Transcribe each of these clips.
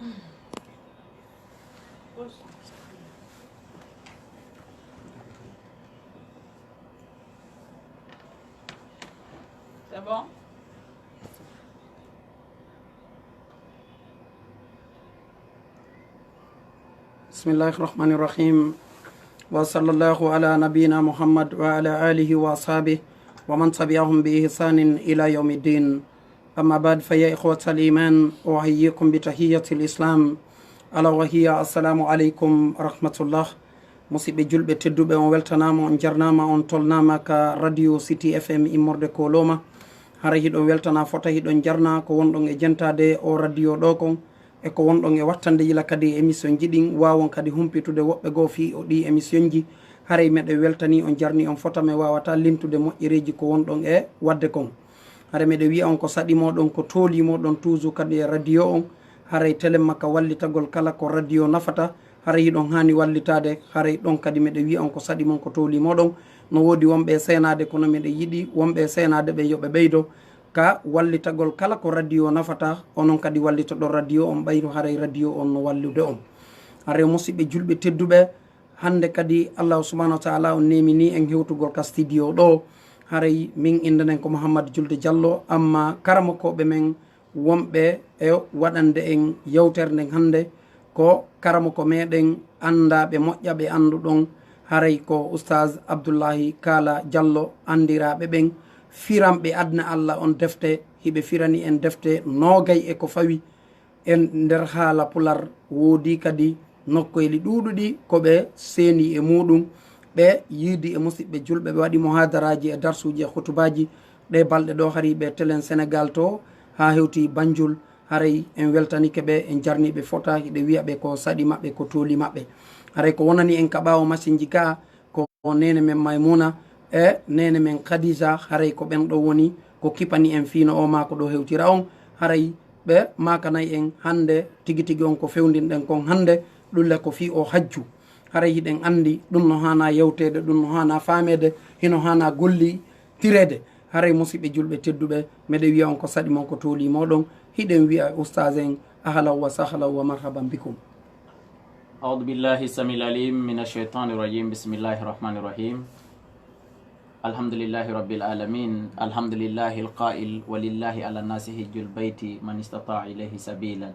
C'est bon? Bismillahirrahmanirrahim. Wa sallallahu ala nabiyyina Muhammad wa ala alihi wa ashabihi wa man tabi'ahum bi ihsanin ila yawmiddin. Amma ba'd, fa ya ikhwatal iman, uhayyikum bi tahiyyatil islam, ala wa hiya assalamu alaykum rahmatullah. Musidɓe julɓe tedduɓe, on weltanama, on jarnama, on tolnama ka radio City FM immorde koloma. hara hiɗon weltana fota hiɗon jarna ko wonɗon e jentade o radio ɗo kon e ko wonɗon e wattande yila kadi émission ji ɗin wawon kadi humpitude woɓɓe goo fi o ɗi émission ji haray meɗe weltani on jarni on fota me wawata limtude moƴƴereji ko wonɗon e wadde kon. hara meɗe wiya on ko saɗimoɗon ko tolimoɗon toujours kadi e radio on haray télé makka wallitagol kala ko radio nafata haray hiɗon hani wallitade haray ɗon kadi meɗe wiya on ko saɗimon ko tolimoɗon. no wodi wonɓe senade kono meɗe yiɗi wonɓe senade ɓe yoɓe ɓeydo ka wallitagol kala ko radio nafata onon kadi wallita ɗo radio on ɓayru haray radio on no wallude on. haray musidɓe julɓe tedduɓe, hande kadi allahu subahanahu wa taala on nemini en hewtugol ka studio ɗo. haray min indenen ko Mouhammad Julde Diallo, amma karamokoɓe men wonɓe e waɗande en yewtere nden hande ko karamoko meɗen andaɓe moƴƴaɓe anduɗon haray ko Oustaz Abdoulaye Kalla Diallo andiraɓe ɓen firanɓe adna Allah on defte hiɓe firani en defte nogay e ko fawi en nder haala pular. woodi kadi nokkoyli ɗuɗuɗi koɓe seeni e muɗum ɓe yiidi e musidɓe julɓe ɓe waɗi mohadaraji e darsuji e hutubaji ɗe balɗe ɗo hari ɓe télé Sénégal to ha hewti Banjul. haray en weltanike ɓe en jarniɓe fota hiɗe wiyaɓe ko saɗi maɓɓe ko tooli maɓɓe. haray ko wonani en kaɓawo machine ji ka ko nene men Maymuna e nene men Khadija. haray ko ɓen ɗo woni ko kipani en fino o mako ɗo hewtira on. haray ɓe makanayi en hande tigi tigi on ko fewdinɗen kon hande ɗulle ko Fii Hajju. haray hiɗen andi ɗum no hana yewtede, ɗum no hana famede, hino hana golli tirede. haray musidɓe julɓe tedduɓe, meɗe wiya on ko saɗi mon ko tooli moɗon. hiɗen wiya oustaz en ahlan wa sahlan wa marhaban bikum. أعوذ بالله السميع العليم من الشيطان الرجيم بسم الله الرحمن الرحيم الحمد لله رب العالمين الحمد لله القائل ولله على الناس حج البيت من استطاع إليه سبيلا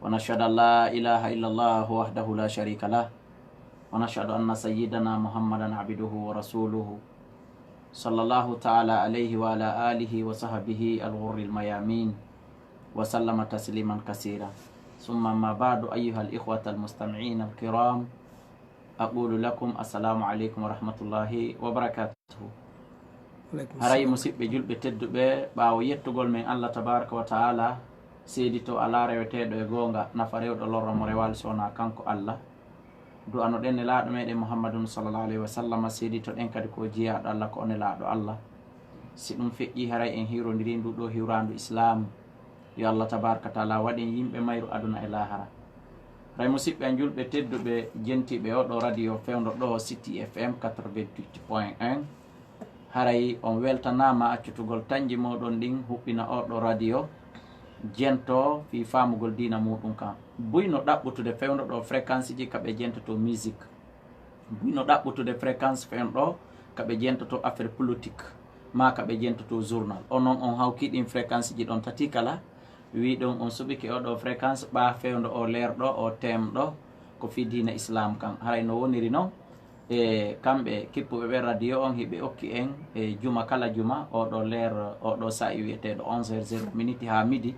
ونشهد أن لا إله إلا الله وحده لا شريك له ونشهد أن سيدنا محمدا عبده ورسوله صلى الله تعالى عليه وعلى آله وصحبه الغر الميامين وسلم تسليما كثيرا. ثم ما بعد أيها الإخوة المستمعين الكرام أقول لكم السلام عليكم ورحمة الله وبركاته. haray musidɓe julɓe tedduɓe, ɓawo yettugol men Allah tabaraka wa taala seedi to ala reweteɗo e gonga nafa rewɗo lorro mo rewal sona kanko Allah. du'ano ɗen e laaɗo meɗen Muhammadun sallallahu alaihi wa sallam, seedi to ɗen kadi ko jiyaɗo Allah ko one laaɗo Allah. si ɗum feƴƴi haray en hirodiri ndu ɗo hiwrandu islam, yo Allah tabaraka taala waɗen yimɓe mayru aduna e lahara. ray musidɓe an julɓe tedduɓe jentiɓe oɗo radio fewdo ɗo City FM 88.1. haray on weltanama accutugol tanji moɗon ɗin huɓɓina oɗo radio jento fi famugol dina muɗum kam. buyno ɗaɓɓutude fewdo ɗo fréquence ji kaɓe jentoto musique, buyno ɗaɓɓutude fréquence fewɗo kaɓe jentoto affaire politique, ma kaɓe jentoto journal. onon on hawkiɗin fréquence ji ɗon tati kala wiɗon on suɓike oɗo fréquence ɓa fewdo o leerɗo o temɗo ko fi dina islam kam. haray no woniri noon e kamɓe kippuɓe ɓe radio on hiɓe okki en e juma kala juma oɗo leer oɗo sa'i wiyeteɗo 11h0 ha midi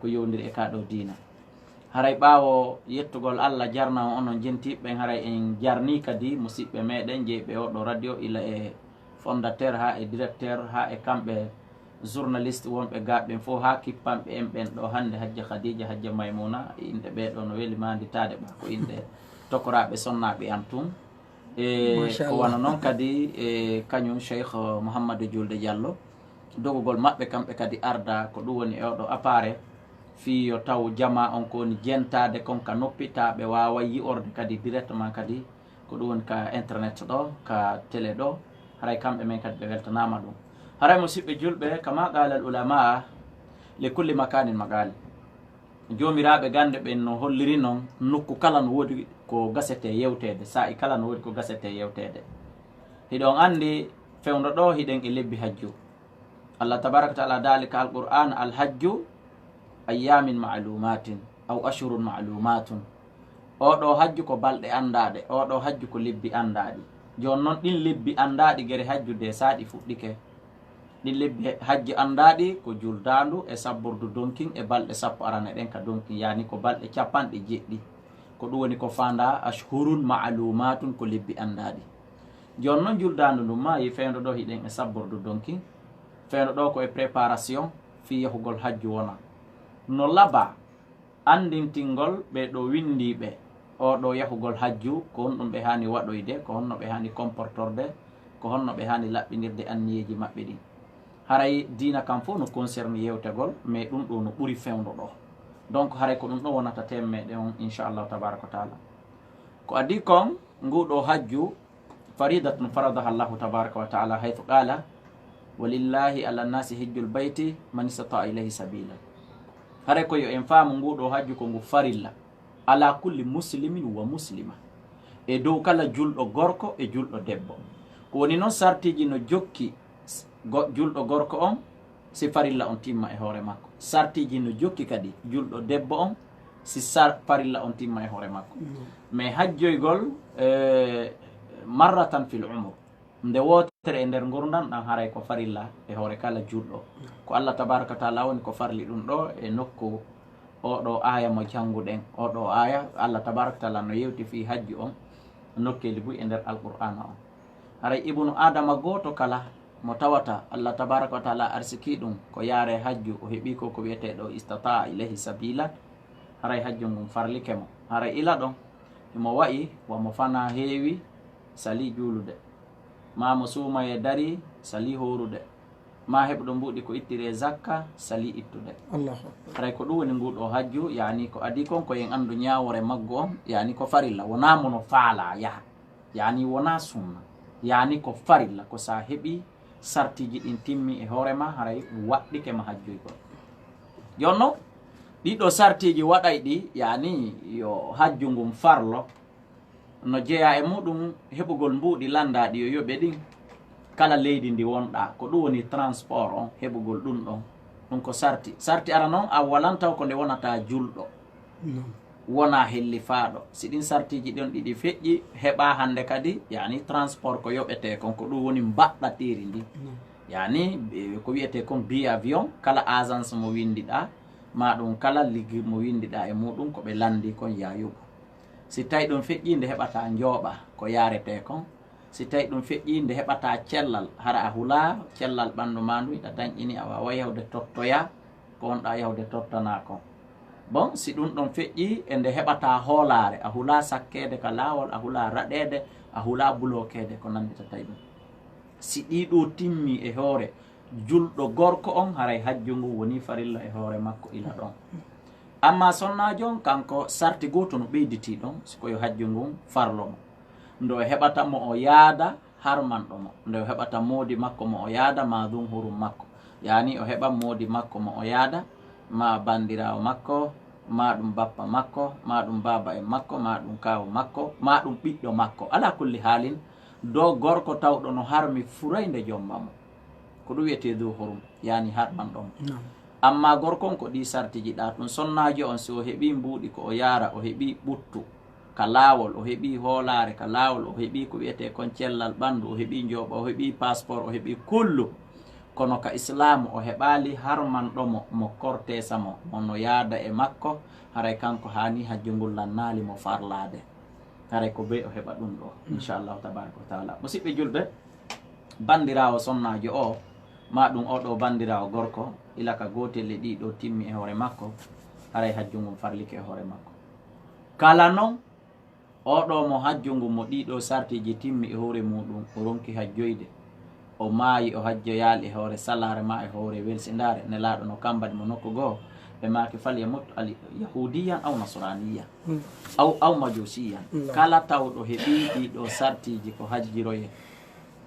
ko yowdiri e kaɗo dina. haray ɓawo yettugol Allah jarna onon jentiɓɓen, haray en jarni kadi musidɓe meɗen jeyɓe oɗo radio ila e fondateur ha e directeur ha e kamɓe journaliste wonɓe gaɓɓen fo ha kippanɓe en ɓen ɗo hande hajja Khadija hajja Maymuna. inɗe ɓeɗo no weeli manditade ɓa ko inɗe tokoraɓe sonnaɓe an tun e ko wana noon kadi e kañum Cheikh Mouhamadou Julde Diallo. dogugol maɓɓe kamɓe kadi arda ko ɗum woni e oɗo appareil fi yo taw jama on ko woni jentade kon ka noppitaɓe wawa yi'orde kadi directement kadi ko ɗum woni ka internet ɗo ka télé ɗo. haray kamɓe men kadi ɓe weltanama ɗum. haray musidɓe julɓe, kama qala al ulama li kulli makanin magali. jomiraɓe gande ɓen no holliri noon nokku kala no woodi ko gasete yewtede sa'i kala no woodi ko gasete yewtede hiɗon andi fewndo ɗo hiɗen e lebbi hajju Allah tabaraka taala dalika alquran alhajju ayamin ma'lumatin aw ashurun ma'lumatun oɗo hajju ko balɗe andaɗe oɗo hajju ko lebbi andaɗi joni noon ɗin lebbi andaɗi gere hajjude saɗi fuɗɗike ɗin lebbi hajji andaɗi ko juldandu e sabbordu donkin e balɗe sappo arane ɗen ka donkin yani ko balɗe capanɗe jeɗɗi ko ɗum woni ko fanda ashhurun ma'lumatun ko lebbi andaɗi joni noon juldandu ndum mayi fewndo ɗo hiɗen e sabbordu donkin fewndo ɗo ko e préparation fi yahugol hajju wona no laba andintingol ɓe ɗo windiɓe oɗo yahugol hajju ko honɗum ɓe hani waɗoyde ko honno ɓe hani comportorde ko honno ɓe hani laɓɓinirde anniyeji maɓɓe ɗin haray dina kam fof no concerne yewtegol mais ɗum ɗo no ɓuri fewndo ɗo donc haray ko ɗum ɗo wonata temmeɗe on inchallahu tabaraka wa taala ko adi kon nguɗo hajju faridatun faradaha allahu tabaraka wa taala haythu qala walillahi ala nnasi hijjul bayti man istata ilayhi sabila haray ko yo en faamu nguɗo hajju ko ngu farilla ala kulli muslimin wa muslima e dow kala julɗo gorko e julɗo debbo ko woni noon sartiji no jokki julɗo gorko on si farilla on timma e hoore makko sartiji no jokki kadi julɗo debbo on si farilla on timma e hoore makko mais hajjoygol marratan fil umur nde wotere e nder gurdam ɗan haray ko farilla e hoore kala julɗo ko Allah tabaraka taala woni ko farli ɗum ɗo e nokku oɗo aya mo jannguɗen oɗo aya Allah tabaraka taala no yewti fi hajju on nokkeli buy e nder alqur'ana on haray ibnu adama goto kala mo tawata Allah tabaraka wa taala arsiki ɗum ko yaare hajju o heeɓi ko wiyeteɗo istata ilayhi sabila haray hajju ngum farlike mo haray ila ɗon imo wayi wamo fana heewi sali juulude ma mo suuma e dari sali horude ma heɓɗo mbuɗi ko ittire zakka sali ittude haray ko ɗum woni nguɗo hajju yani ko adi kon ko en andu ñawore maggo on yani ko farilla wona mono faala yaha yani wona sunna yani ko farilla ko sa heeɓi sartiji ɗin timmi e hoorema haray waɗɗike ma hajjuygol jonno ɗiɗo sartiji waɗay ɗi yani yo hajju ngum farlo no jeeya e muɗum heɓugol mbuuɗi landaɗi yo yoɓe ɗin kala leydi ndi wonɗa ko ɗum woni transport on heɓugol ɗum ɗon ɗum ko sarti ara noon a walantaw ko nde wonata julɗo wona hellifaɗo si ɗin sartiji ɗon ɗiɗi feƴƴi heɓa hande kadi yani transport ko yoɓete kon ko ɗum woni mbaɗɗatiri ndi yani ko wiyete kon bi avion kala agence mo windiɗa ma ɗum kala liggi mo windiɗa e muɗum ko ɓe landi kon yayugo si tawi ɗum feƴƴi nde heɓata njooɓa ko yarete kon si tawi ɗum feƴƴi nde heɓata cellal hara a hula cellal ɓandu ma ndu iɗa dañƴini a wawa yahde tottoya ko wonɗa yahde tottana kon bon si ɗum ɗon feƴƴi e nde heɓata hoolare a hula sakkede ka laawol a hula raɗede a hula bulokede ko nandita tawi ɗum si ɗiɗo timmi e hoore julɗo gorko on haray hajju ngu woni farilla e hoore makko ila ɗon amma sonnajo on kanko sarti goto no ɓeyditi ɗon sikoyo hajju ngun farlo mo ndo heɓata mo o yaada harmanɗo mo nde o heɓata moodi makko mo o yaada ma ɗum hurum makko yani o heɓa moodi makko mo o yaada ma bandirawo makko ma ɗum bappa makko ma ɗum baba en makko ma ɗum kawu makko ma ɗum ɓiɗɗo makko ala kulli haalin dow gorko tawɗo no harmi furayde jomma mo ko ɗum wiyete dow horum yani harmanɗo mo amma gorkon ko ɗi sartiji ɗa ɗum sonnajo on so o heeɓi mbuuɗi ko o yaara o heeɓi ɓuttu ka laawol o heeɓi hoolare ka laawol o heeɓi ko wiyete kon cellal ɓandu o heeɓi njooɓa o heeɓi passeport o heeɓi kullu kono ka islamu o heɓali harmanɗomo mo cortesa mo mono yaada e makko haray kanko hani hajju ngul lannali mo farlade haray ko be o heɓa ɗum ɗo inchallahu tabaraka wa taala musidɓe julɓe bandirawo sonnajo o ma ɗum oɗo bandirawo gorko ilaka gotel e ɗiɗo timmi e hoore makko haray hajju ngum farlike e hoore makko kala noon oɗo mo hajju ngum mo ɗiɗo sartiji timmi e hoore muɗum o ronki hajjoyde o maayi o hajjoyali e hoore salare ma e hoore welsindare nelaɗo no kambani mo nokku goo ɓe maki fal yamut al yahudiyan aw nasraniyan aw majusiyan kala tawɗo heeɓi ɗiɗo sartiji ko hajjiroye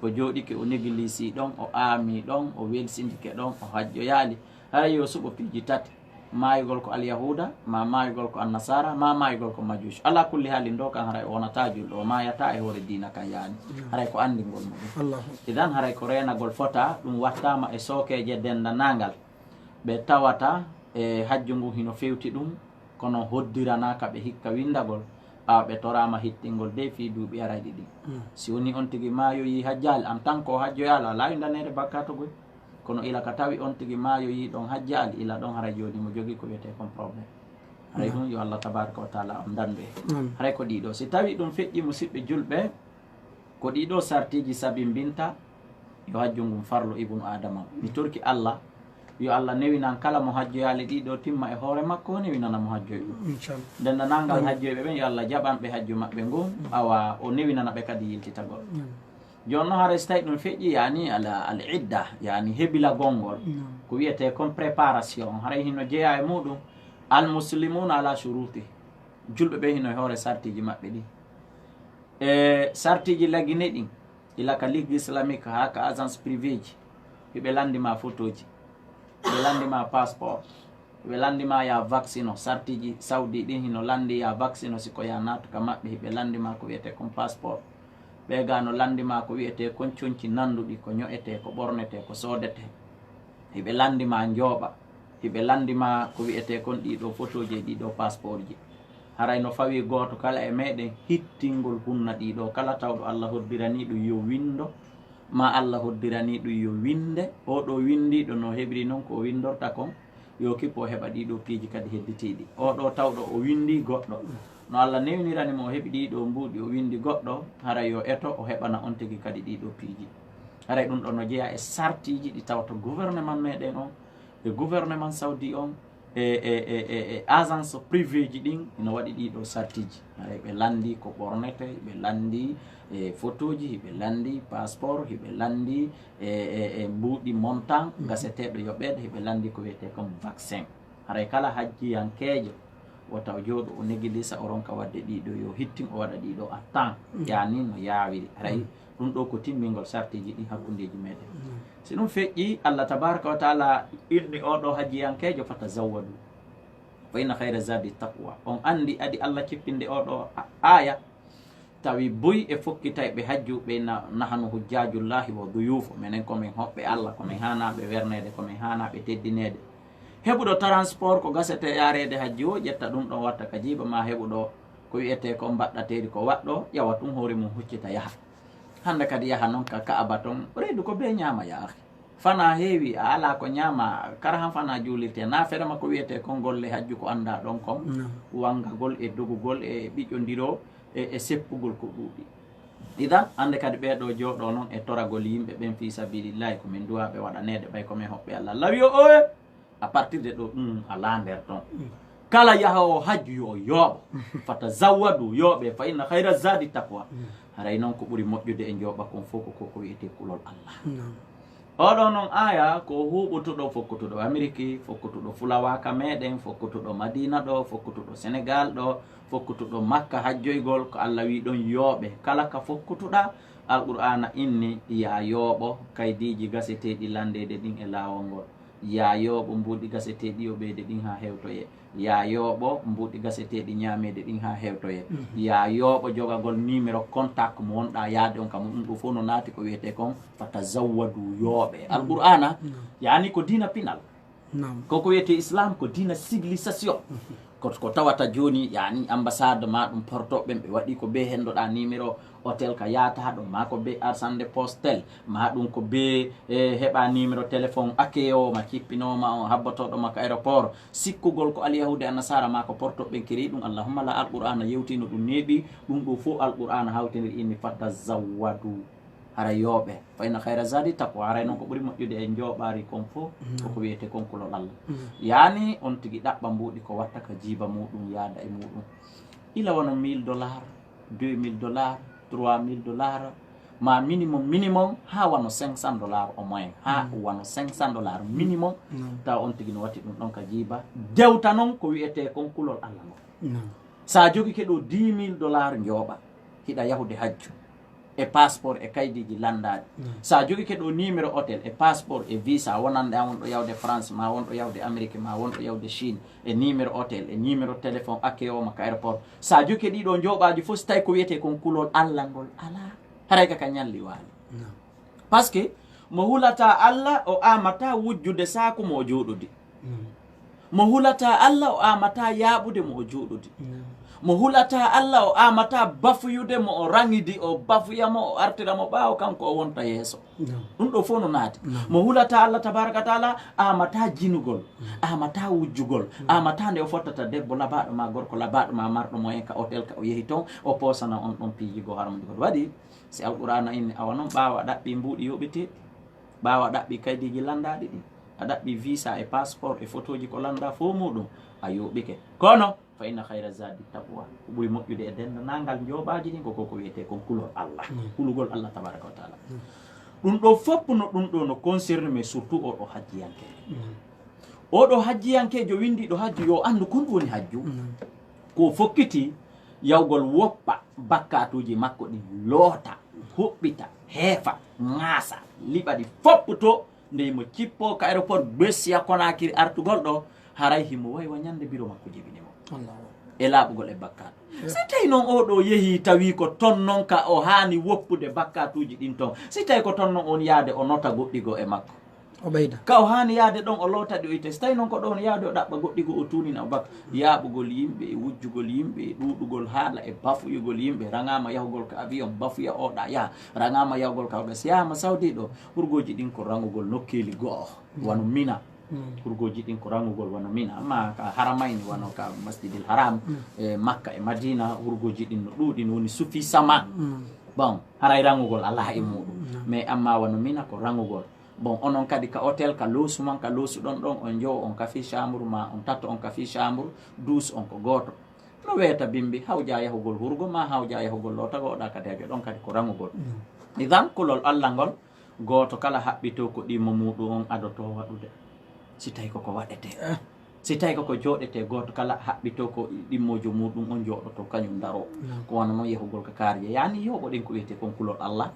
o jooɗike o néglissi ɗon o aami ɗon o welsindike ɗon o hajjoyali hay yo suɓo piiji tati maayugol ko alyahuda ma maayugol ko annasara ma maayugol ko majush ala kulli halin do kan haray wonata julɗo mayata e hoore dina kan yaani haray ko andingol muɗum idan haray ko renagol fota ɗum wattama e sookeje dendanagal ɓe tawata e hajju ngu hino fewti ɗum kono hoddiranaka ɓe hikka windagol ɓe torama hittingol de fi duuɓi arayɗi ɗi si woni on tigui maayoyi hajjali en tant que o hajjoyala ala windanede bakkatogoy kono ila ka tawi on tigui maayoyi ɗon hajjali ila ɗon haray joni mo jogui ko wiyete comme probléme haray ɗum yo Allah tabaraka wa taala on dandu e haray ko ɗiɗo si tawi ɗum feƴƴi musidɓe julɓe ko ɗiɗo sartiji sabimbinta yo hajju ngum farlo ibnu adama mi torki Allah yo Allah newinan kala mo hajjoyali ɗiɗo timma e hoore makko o newinana mo hajjoy ɗum dendanangal hajjoyɓe ɓen yo Allah jaɓanɓe hajju maɓɓe ngon awa o newinana ɓe kadi yiltitagol jonno haray so tawi ɗum feƴƴi yani al idda yani heɓila gongol ko wiyete comme préparation haray hino jeeya e muɗum al muslimuna ala shuruti julɓe ɓe hino e hoore sartiji maɓɓe ɗi e sartiji lagine ɗin ila ka ligue islamique ha ka agence privé ji hiɓe landima photo ji ɓe landima passeport ɓe landima ya vaccine o sartiji saudi ɗin hino landi ya vaccine o siko ya natu ka maɓɓe hiɓe landima ko wiyete comme passeport ɓe gano landima ko wiyete kon conci nanduɗi ko ño'ete ko ɓornete ko sodete hiɓe landima njooɓa hiɓe landima ko wiyete kon ɗiɗo photo ji ɗiɗo passeport ji haray no fawi goto kala e meɗen hittingol hunna ɗiɗo kala tawɗo Allah hoddirani ɗum yo windo ma Allah hoddirani ɗum yo winde oɗo windiɗo no heɓri noon ko windorta kon yo kippo heɓa ɗiɗo piiji kadi hedditiɗi oɗo tawɗo o windi goɗɗo no Allah newniranimo o heɓi ɗiɗo mbuuɗi o windi goɗɗo haray yo eto o heɓana on tigui kadi ɗiɗo piiji haray ɗum ɗo no jeeya e sartiji ɗi tawata gouvernement meɗen on e gouvernement saudi on e agence privé ji ɗin ino waɗi ɗiɗo sartiji haray ɓe landi ko ɓornete ɓe landi e photo ji hiɓe landi passeport hiɓe landi e mbuuɗi montant gaseteɗo yoɓede hiɓe landi ko wiyete comme vaccin haray kala hajjiyankejo o taw jooɗo o négilisa o ronka wadde ɗiɗo yo hittin o waɗa ɗiɗo a temps yani no yawiri haray ɗum ɗo ko timmingol sartiji ɗi hakkundeji meɗen si ɗum feƴƴi Allah tabaraka wa taala inni oɗo hajjiyankejo fata zawwadu fa inna hayra zadi taqwa on andi adi Allah cippinde oɗo aya tawi boyi e fokkitay ɓe hajjuɓe nahanu hujjajullahi wa duyufu minen komin hoɓɓe Allah komin hanaɓe wernede komin hanaɓe teddinede heɓuɗo transport ko gasete yarede hajji o ƴetta ɗum ɗon watta ka jiiba ma heɓuɗo ko wiyete ko mbaɗɗateri ko waɗɗo ƴawa ɗum hoore mum huccita yaha hande kadi yaha noon ka kaaba ton reedu ko be ñaama yaahi fana heewi a ala ko ñaama kara han fana juulirte na ferema ko wiyete kon golle hajju ko anda ɗon kon wangagol e dogugol e ɓiƴƴodiro e seppugol ko ɗuuɗi idan hande kadi ɓeɗo jooɗo noon e toragol yimɓe ɓen fi sabilillahi komin duwaɓe waɗanede ɓay komin hoɓɓe Allah lawi o oye à partir de ɗo ala nder ɗon kala yahowo hajju yo yooɓa fata zawwadu yooɓe fa inna hayra zadi taqwa haray noon ko ɓuri moƴƴude e jooɓa kon fof ko wiyete kulol Allah oɗo noon aya ko huɓutuɗo fokkutuɗo Amérique fokkutuɗo fulawaka meɗen fokkutuɗo Madina ɗo fokkutuɗo Sénégal ɗo fokkutuɗo Makka hajjoygol ko Allah wi ɗon yooɓe kala ka fokkutuɗa alqur'ana inni ya yooɓo kaydiji gaseteɗi landede ɗin e laawol ngol ya yooɓo mbuuɗi gaseteɗi yoɓede ɗin ha hewtoye ya yooɓo mbuuɗi gaseteɗi ñamede ɗin ha hewtoye ya yooɓo jogagol numéro contact mo wonɗa yaade on kam ɗum ɗo fof no naati ko wiyete kon fata zawwadu yooɓe alqur'ana yani ko dina pinal koko wiyete islam ko dina civilisation ko tawata joni yani ambassade ma ɗum portoɓen ɓe waɗi ko be hendoɗa numéro hôtel ka yata ɗum ma ko be arsande postel ma ɗum ko be heɓa numéro téléphone akeyo ma kippinoma on habbotoɗoma ko aéroport sikkugol ko alyahude annasara ma ko portoɓen kiri ɗum allahumma la alqur'ana yewtino ɗum neeɓi ɗum ɗo fof alqur'ana hawtinir inni fata zawwadu hara yooɓe fa inna hayra zadi taqwa haray noon ko ɓuuri moƴƴude e jooɓari kon fof koko wiyete konkulol Allah yani on tigui ɗaɓɓa mbuuɗi ko watta ka jiiba muɗum yaada e muɗum ila wona $1000 $2000 $3000 ma minimum ha wano $500 au moins ha wano $500 minimum taw on tigui no watti ɗum ɗon ka jiiba dewta noon ko wiyete konkulol Allah ngo sa jogui keɗo $10,000 jooɓa hiɗa yahude hajju e passeport e kaydiji landade sa jogi ke ɗo numéro hôtel e passeport e visa wonande a wonɗo yawde France ma wonɗo yawde Amérique ma wonɗo yawde Chine e numéro hôtel e numéro téléphone akke o makka aéroport sa jogi ɗiɗo joɓaji fof so tawi ko wiyete kon kulol Allah ngol ala haray ka ñalli waali par ce que mo hulata Allah o amata wujjude saku mo joɗude mo hulata Allah o amata yaɓude mo joɗude mo hulata Allah o amata bafuyude mo o rangidi o bafuyamo o artiramo ɓawo kanko o wonta yeeso ɗum ɗo fof no naati mo hulata Allah tabaraka taala amata jinugol amata wujjugol amata nde o fottata debbo labaɗo ma gorko labaɗo ma marɗo moyen ka hôtel ka o yeehi toon o posana on ɗon piijigo harmodi goto waɗi si alqur'ana inni awa noon ɓawa ɗaɓɓi mbuuɗi yoɓete ɓawa ɗaɓɓi kaydiji landaɗi ɗi a ɗaɓɓi visa e passeport e photo ji ko landa fo muɗum a yoɓike kono fa inna hayra zadi taqwa ko ɓuri moƴƴude e dendanangal joɓaji ɗin koko wiyete kon kulol Allah kulugol Allah tabaraka wa taala ɗum ɗo fopp no ɗum ɗo no concerne mais surtout oɗo hajjiyankejo oɗo hajjiyankejo windiɗo hajju yo andu kon woni hajju ko fokkiti yawgol woppa bakkatuji makko ɗin loota hoɓɓita heefa ŋaasa liɓa ɗi fopputo nde mo cippo ka aéroport Bessia Conakry artugol ɗo haray himo waywa ñande biro makko jibinimo e laaɓugol e bakkato si tawi noon oɗo yeehi tawi ko ton noon ka o hani woppude bakkatuji ɗin ton si tawi ko ton noon on yaade o nota goɗɗigo e makko o ɓeyda ka o hani yaade ɗon o loota ɗi o ite so tawi noon ko ɗon yaade o ɗaɓɓa goɗɗigo o tunina o bakka yaaɓugol yimɓe e wujjugol yimɓe e ɗuɗugol haala e bafuyugol yimɓe rangama yahugol ka avion bafuya oɗa yaha rangama yahugol ka oɗa si yahama Saudi ɗo ɓurgoji ɗin ko rangugol nokkeli go'o wano Mina ɓurgoji ɗin ko rangugol wano Mina amma ka haramayni wano ka masjidil haram e Makka e Madina ɓurgoji ɗin no ɗuɗi no woni suffisama bon haray rangugol ala e muɗum mais amma wano Mina ko rangugol bon onon kadi ka hôtel ka loosu man ka loosu ɗon ɗon on jowo on kafi chambre ma on tatto on kafi chambre douce on ko goto no weyata bimbi hawja yahugol hurgo ma hawja yahugol lotago oɗa kadi haɓe ɗon kadi ko rangugol idan kulol Allah ngol goto kala haɓɓito ko ɗimo muɗum on adoto waɗude si tawi koko waɗete si tawi koko joɗete goto kala haɓɓito ko ɗimmojo muɗum on joɗoto kañum daro ko wano noon yahugol ka kaariye yani yoɓo ɗin ko wiyete kon kulol Allah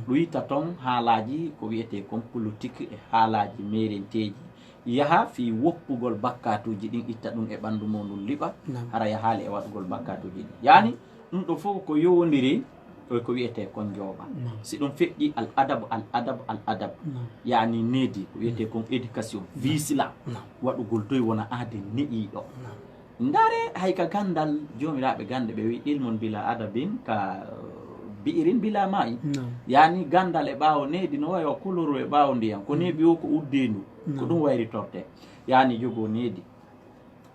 ɗum yitta toon haalaji ko wiyete kon politique e haalaji merenteji yaha fi woppugol bakkatuji ɗin itta ɗum e ɓandu muɗum liɓa hara yahaali e waɗugol bakkatuji ɗin yani ɗum ɗo fof ko yowodiri ko wiyete kon jooɓa si ɗum feƴƴi al adab yani needi ko wiyete kon éducation visila waɗugol doy wona aade neɗiɗo ndare hay ka gandal jomiraɓe gande ɓe wi ilmun bila adabin ka bi'irin bila ma'i yani gandal e ɓaawo needi no wayi o koloru e ɓaawo ndiyam ko neeɓi o ko uddendu ko ɗum wayri torte yani jogo needi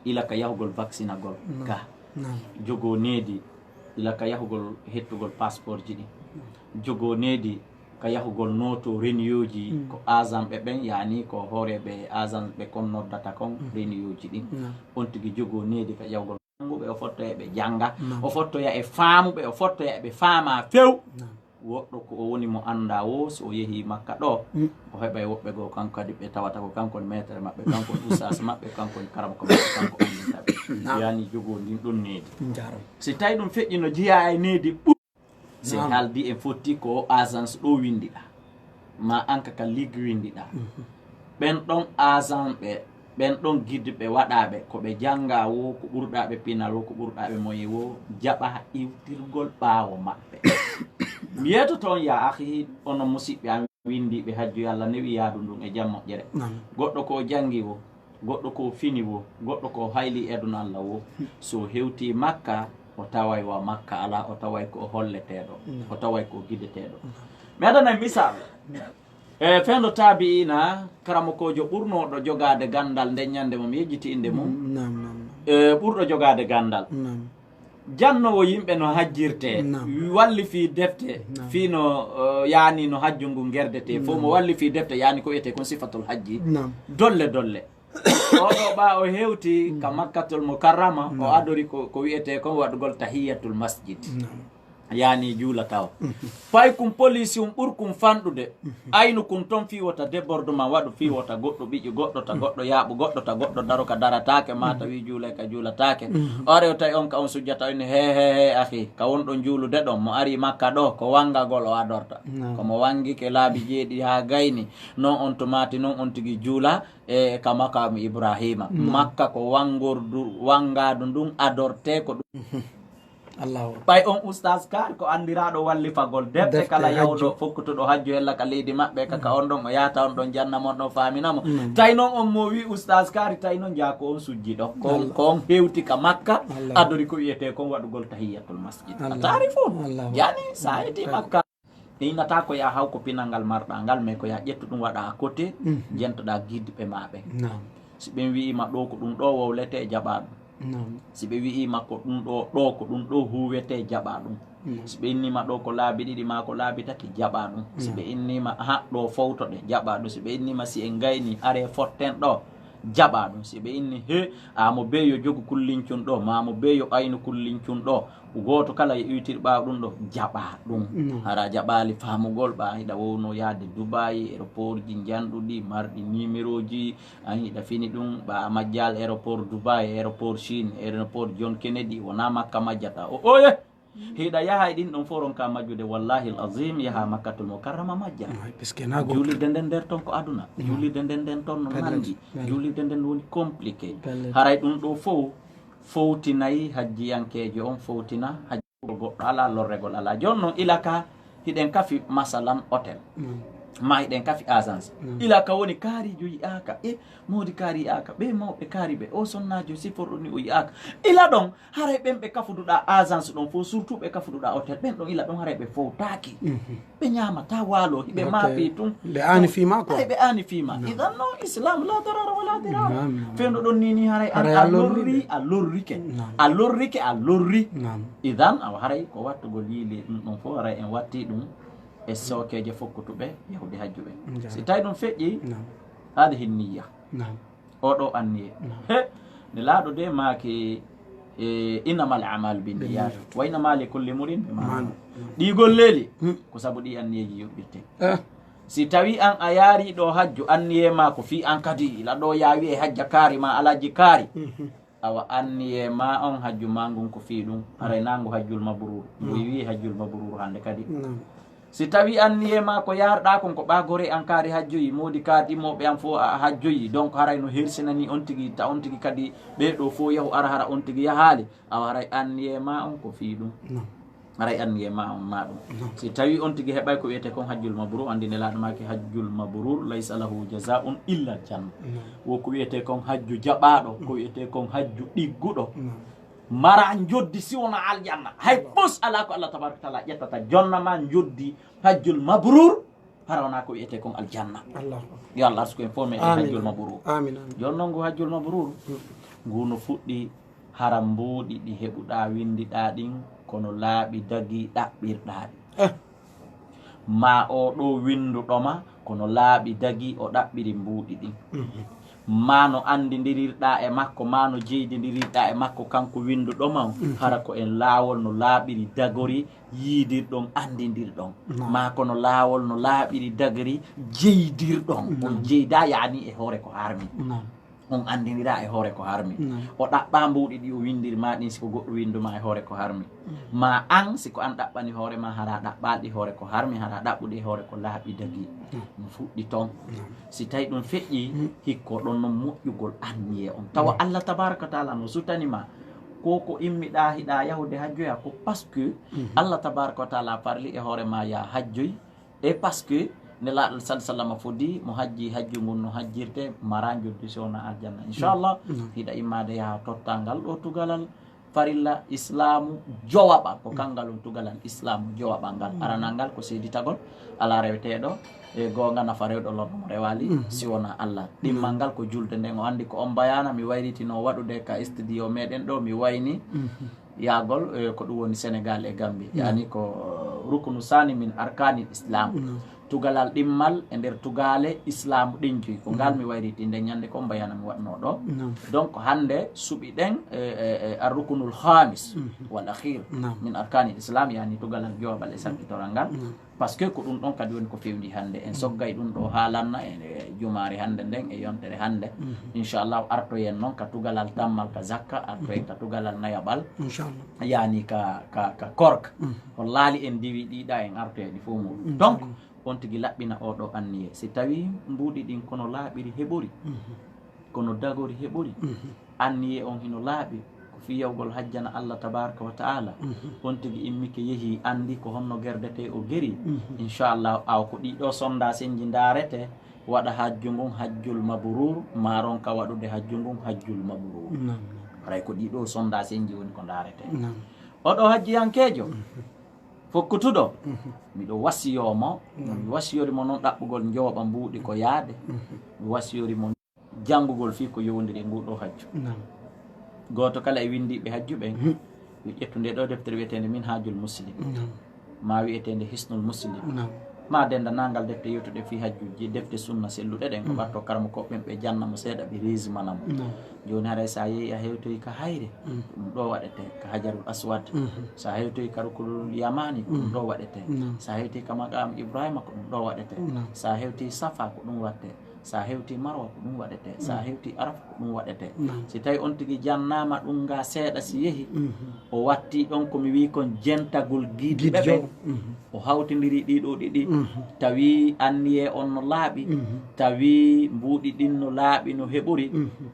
ila ka yahugol vaccinagol ga jogo needi ila ka yahugol hettugol passeport ji ɗi jogo needi ka yahugol noto renioji ko agent ɓe ɓen yani ko hooreɓe agent ɓe kon noddata kon renioji ɗin on tigi jogo needi ka yahugol ɓe o fottoya ɓe janga o fottoya e faamuɓe o fottoya ɓe faama few woɗɗo ko o woni mo anda o so o yeehi makka ɗo o heɓa e woɓɓe goo kanko kadi ɓe tawata ko kankon maître maɓɓe kankon oustas maɓɓe kankon karamko maɓɓe kanko andintaɓe yani jogo ndin ɗon needi si tawi ɗum feƴƴi no jeeya e needi ɓu si haaldi en fotti ko agence ɗo windiɗa ma anka ka ligue windiɗa ɓen ɗon agent ɓe ɓen ɗon guide ɓe waɗaɓe ko ɓe janga wo ko ɓurɗaɓe pinal wo ko ɓurɗaɓe moye wo jaɓa iwtirgol ɓaawo maɓɓe mi yeeto toon ya ahi ono musidɓe am windiɓe hajju Allah newi yaadu ndun e jam moƴƴere goɗɗo ko jangi wo goɗɗo ko fini wo goɗɗo ko hayli eduna Allah wo so hewti makka o taway wa makka ala o taway ko holleteɗo o taway ko guideteɗo mi adanay misal e fendo taabiina karamokojo ɓurnoɗo jogade gandal nde ñande mum yejjiti inde mum ɓurɗo jogade gandal jannowo yimɓe no hajjirte walli fi defte fino yani no hajju ngu gerdete fof mo walli fi defte yani ko wiyete kon sifatul hajji dolle dolle oɗo ɓa o hewti ka makkatul mukarrama o adori ko wiyete kon waɗugol tahiyatul masjid yani juula taw fay kum police ɓurkum fanɗude aynu kum ton fiwota débordement waɗu fiwota goɗɗo ɓiƴƴo goɗɗo ta goɗɗo yaaɓu goɗɗo ta goɗɗo daro ka daratake ma tawi juulay ka juulatake o rew tawi on ka on sujjata on he ahi ka wonɗo juulude ɗon mo ari makka ɗo ko wangagol o adorta komo wangi ke laabi jeeɗi ha gayni non on to mati non on tigui juula e ka makamu ibrahima makka ko wangadu ndun adorte ko ɗum ɓay on oustaz kar ko andiraɗo wallifagol defte kala yawɗo fokkutoɗo hajju hella ka leydi maɓɓe kaka on ɗon o yata on ɗon jannamon ɗon faminamo tawi noon on mo wi oustaz kari tawi noon jaako on sujji ɗo ko on hewti ka makka adori ko wiyete kon waɗugol tahiyatul masjid a taari fo yani sa yeti makka innata ko ya haw ko pinal ngal marɗa ngal mais ko ya ƴettu ɗum waɗa à côté jentoɗa guidɓe maɓe si ɓen wiima ɗo ko ɗum ɗo wowlete e jaɓa ɗum si ɓe wi'ima ko ɗum ɗo ko ɗum ɗo huwete jaɓa ɗum si ɓe innima ɗo ko laabi ɗiɗi ma ko laabi tati jaɓa ɗum si ɓe innima ha ɗo fowtoɗe jaɓa ɗum si ɓe innima si en gayni are fotten ɗo jaɓa ɗum si ɓe inni he amo beyo jogu kullincun ɗo mamo beyo aynu kullincun ɗo goto kala e iwitir ɓaw ɗum ɗo jaɓa ɗum hara jaɓali famugol ɓa hiɗa wowno yaade Dubai aéroport ji janɗuɗi marɗi numéro ji an hiɗa fini ɗum ɓa majjal aéroport Dubai aéroport Chine aéroport John Kennedy wona makka majjata o oye hiɗa yaha e ɗin ɗon foron ka majjude wallahi l azim yaha makkatul mukarrama majja julirde nden nder ton ko aduna julirde nden nden ton no nandi julirde nden woni compliqué haray ɗum ɗo fof fowtinayi hajjiyankejo on fowtina hajjigol goɗɗo ala lorregol ala joni noon ilaka hiɗen kafi masalan hôtel ma hiɗen kafi agence ilaka woni kaarijo yi'aka e modi kaari yi'aka ɓe mawɓe kaari ɓe o sonnajo siforɗo ni o yi'aka ila ɗon haray ɓen ɓe kafuduɗa agence ɗon fo surtout ɓe kafuduɗa hôtel ɓen ɗon ila ɗon haray ɓe fowtaki ɓe ñamata waalo hiɓe maafi tum ɓe ani fima ko ɓe ani fima idan noon islam la darara wala dirara fendo ɗon nini haray a lorri a lorrike a lorrike a lorri idan awa haray ko wattugol yiili ɗum ɗon fo haray en watti ɗum e sokeje fokkutuɓe yahude hajjuɓe si tawi ɗum feƴƴi hade hinniya oɗo anniye he ne laaɗo de maake innamal amal binniyat wa innama li kulli murin bima ɗi golleeli ko saabu ɗi anniyeji yuɓɓirte si tawi an a yaari ɗo hajju anniye ma ko fi an kadi ila ɗo yawi e hajja kaari ma alaji kaari awa anniye ma on hajju ma ngun ko fi ɗum haray nango hajjul mabrur mo wi hajjul mabrur hande kadi si tawi anniye ma ko yarɗa kon ko ɓagore an kaari hajjoyi modi kaadimoɓe an fo a hajjoyi donc haray no hersinani on tigui ta on tigui kadi ɓeɗo fo yahu ara hara on tigui yahaali awa haray anniye ma on ko fi ɗum haray anniye ma on ma ɗum si tawi on tigui heɓay ko wiyete kon hajjul mabrur andine laaɗo make hajjul mabrur laysa lahu jazaun illa janna wo ko wiyete kon hajju jaɓaɗo ko wiyete kon hajju ɗigguɗo mara joddi si wona aljanna hay pos ala ko Allah tabaraka taala ƴettata jonna ma joddi hajjul mabrur hara wona ko wiyete kon aljanna yo Allah arsuko en fo meɗen hajjul mabrur jon noon ngo hajjul mabrur nguno fuɗɗi hara mbuuɗi ɗi heɓuɗa windiɗa ɗin kono laaɓi dagi ɗaɓɓirɗaɗi ma o ɗo winduɗoma kono laaɓi dagi o ɗaɓɓiri mbuuɗi ɗin ma no andidirirɗa e makko ma no jeydidirirɗa e makko kanko winduɗoma hara ko en laawol no laaɓiri dagori yiidirɗon andidirɗon ma kono laawol no laaɓiri dagori jeydirɗon on jeyda yani e hoore ko harmi on andidira e hoore ko harmi o ɗaɓɓa mbuuɗi ɗi o windiri ma ɗin siko goɗɗo winduma e hoore ko harmi ma an siko an ɗaɓɓani hoore ma hara ɗaɓɓalɗi hoore ko harmi hara ɗaɓɓuɗi e hoore ko laaɓi dagi ɗum fuɗɗi toon si tawi ɗum feƴƴi hikko ɗon noon moƴƴugol anniye on tawa Allah tabaraka taala no sutanima ko immiɗa hiɗa yahude hajjoya ko par ce que Allah tabaraka taala parli e hoore ma ya hajjoy et par ce que nelaɗo sallallahu fodi mo hajji hajju ngun no hajjirte mara joddi sowna aljanna inchallah hiɗa immade yaha tottal ɗo tugalal farilla islamu jowaɓa ko kangal on tugalal islamu jowaɓa ngal aranal ngal ko seeditagol ala reweteɗo e gonga nafa rewɗo lorɗo mo rewali si wona Allah ɗimmal ngal ko julde nden o andi ko on bayana mi wayritino waɗude ka studio meɗen ɗo mi wayni yaagol ko ɗum woni Sénégal e Gambie yani ko ruknu sani min arkanil islam tugalal ɗimmal e nder tugale islamu ɗinjoyi ko ngal mi wayriti nde ñande ko mbayana mi waɗno ɗo donc hande suuɓi ɗen arrukunul khamis wal akhir min arkani l'islam yani tugalal joɓal e sakkitoral ngal par ce que ko ɗum ɗon kadi woni ko fewndi hande en soggay ɗum ɗo haalanna e jumari hande nden e yontere hande inchallah artoyen noon ka tugalal dammal ka zakka artoyen ka tugalal nayaɓal yani ka korka ko laali en diwi ɗiɗa en artoye ɗi fo muɗum donc on tigi laɓɓina oɗo anniye si tawi mbuuɗi ɗin kono laaɓiri heɓori kono dagori heɓori anniye on hino laaɓi ko fiyawgol hajjana Allah tabaraka wa taala on tigi immike yeehi andi ko honno gerdete o geri inchallah aw ko ɗiɗo sondage enji daarete waɗa hajju ngun hajjul mabrur maron ka waɗude hajju ngun hajjul mabrur ray ko ɗiɗo sondage enji woni ko daarete oɗo hajjiyankejo fokkutuɗo miɗo wasiyomo mi wasiyorimo noon ɗaɓɓugol jooɓa mbuuɗi ko yaade mi wasiyorimo janngugol fii ko yowndiri e nguɗo hajju goto kala e windiɓe hajju ɓen yo ƴettu nde ɗo deftere wiyetende min hajul muslim ma wiyetende hisnul muslim ma dendanangal defte yewtuɗe fi hajjuji defte sunna selluɗe ɗen ko ɓatto karamo koɓɓen ɓe jannamo seeɗa ɓe rismanamo joni haray sa yeehi a hewtoyi ka hayre ɗum ɗo waɗete ka hajarul aswad sa hewtoyi ka rukulul yamani ko ɗum ɗo waɗete sa hewti ka maqam ibrahima ko ɗum ɗo waɗete sa hewti safa ko ɗum watte sa hewti marwa ko ɗum waɗete sa hewti arafa ko ɗum waɗete si tawi on tigi jannama ɗum nga seeɗa si yeehi o watti ɗon komi wi kon jentagol giidiɓe ɓe o hawtidiri ɗiɗo ɗiɗi tawi anniye on no laaɓi tawi mbuuɗi ɗin no laaɓi no heɓori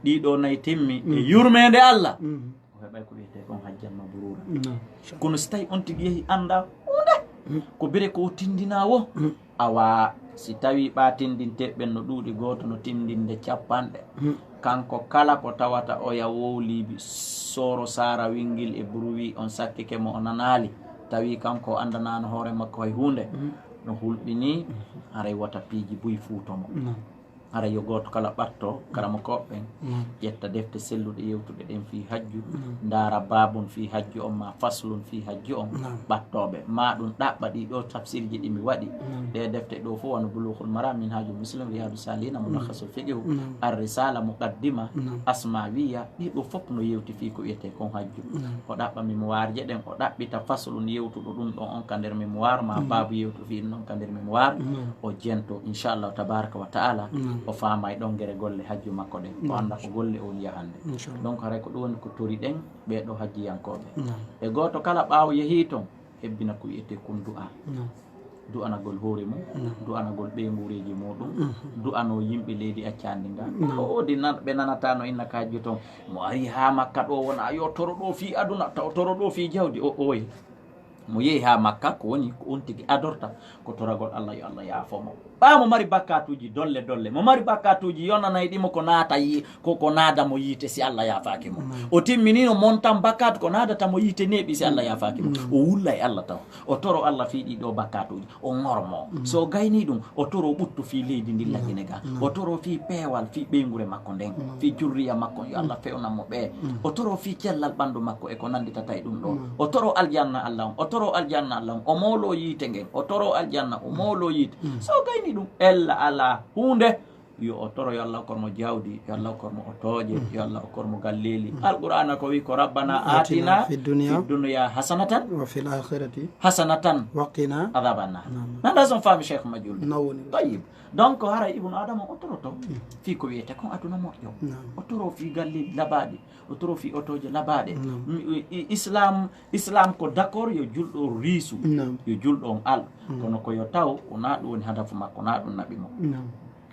ɗiɗo nayi timmi e yurmede Allah o heɓay ko wiyete kon hajjanno burura kono si tawi on tigi yeehi anda hunde ko bire ko tindinawo awa si tawi ɓatindinteɓɓen no ɗuuɗi goto no tindinde capanɗe kanko kala ko tawata oya wowlibi soro sara wingil e bruwi on sakkike mo o nanali tawi kanko andanano hoore makko hay hunde no hulɓini haray wata piiji buy fuutomo haray yo goto kala ɓatto karama koɓɓen ƴetta defte selluɗe yewtuɗe ɗen fi hajju ndaara babun fi hajju on ma faslun fi hajju on ɓattoɓe ma ɗum ɗaɓɓa ɗiɗo tafsirji ɗi mi waɗi ɗe defte ɗo fof wano bulughul maram min haju muslim riyadu salina mulakhasul fiqhu arrisala muqaddima asmawiya ɗiɗo fof no yewti fi ko wiyete kon hajju o ɗaɓɓa mémoire je ɗen o ɗaɓɓita faslun yewtuɗo ɗum ɗon on ka nder mémoire ma babu yewtu fi noon ka nder mémoire o jento inchallahu tabaraka wa taala o faamay ɗon gere golle hajju makko ɗen o anda ko golle on yahande donc haray ko ɗum woni ko tori ɗen ɓeɗo hajjiyankoɓe e goto kala ɓaawo yeehi toon hebbina ko wiyete kon du'a du'anagol hoore mum du'anagol ɓeygureji muɗum du'ano yimɓe leydi accandi nga o odi ɓe nanata no inna ka hajju toon mo ari ha makka ɗo wona yo toro ɗo fi aduna taw toro ɗo fi jawdi o oyi mo yeehi ha makka ko woni ko on tigi adorta ko toragol Allah yo Allah yaafomo ɓa mo mari bakkatuji dolle dolle mo mari bakkatuji yonnanayi ɗimo ko naata ko naada mo yiite si Allah yaafaki mo o timminino montan bakkatu ko naadata mo yiite neeɓi si Allah yaafaki mo o wulla e Allah taw o toro Allah fi ɗiɗo bakkatuji o gormo so gayni ɗum o toro ɓuttu fi leydi ndilla gine ga o toro fi peewal fi ɓeygure makko nden fi jurriya makko yo Allah fewnanmo ɓe o toro fi cellal ɓandu makko e ko nanditata e ɗum ɗo o toro aljanna Allah on o toro aljanna Allah on o mawlo yiite ngen o toro aljanna o mawlo yiite so gayni ɗum ella ala hunde yo o toro yo Allah kormo jawdi yo Allah kormo otoje yo Allah kormo galleli alqur'ana ko wi ko rabbana atina fi dunya hasanatan wa fil akhirati hasanatan wa qina adhaban nar nanda son fami cheikh majul tayyib donc haray ibnu adama o toroto fi ko wiyete kon aduna moƴƴo o toro fi galleji labaɗi o toro fi otoje labaɗe islam ko d'accord yo julɗo riisu yo julɗo on al kono ko yo taw wona ɗum woni hadafu makko na ɗum naɓi mo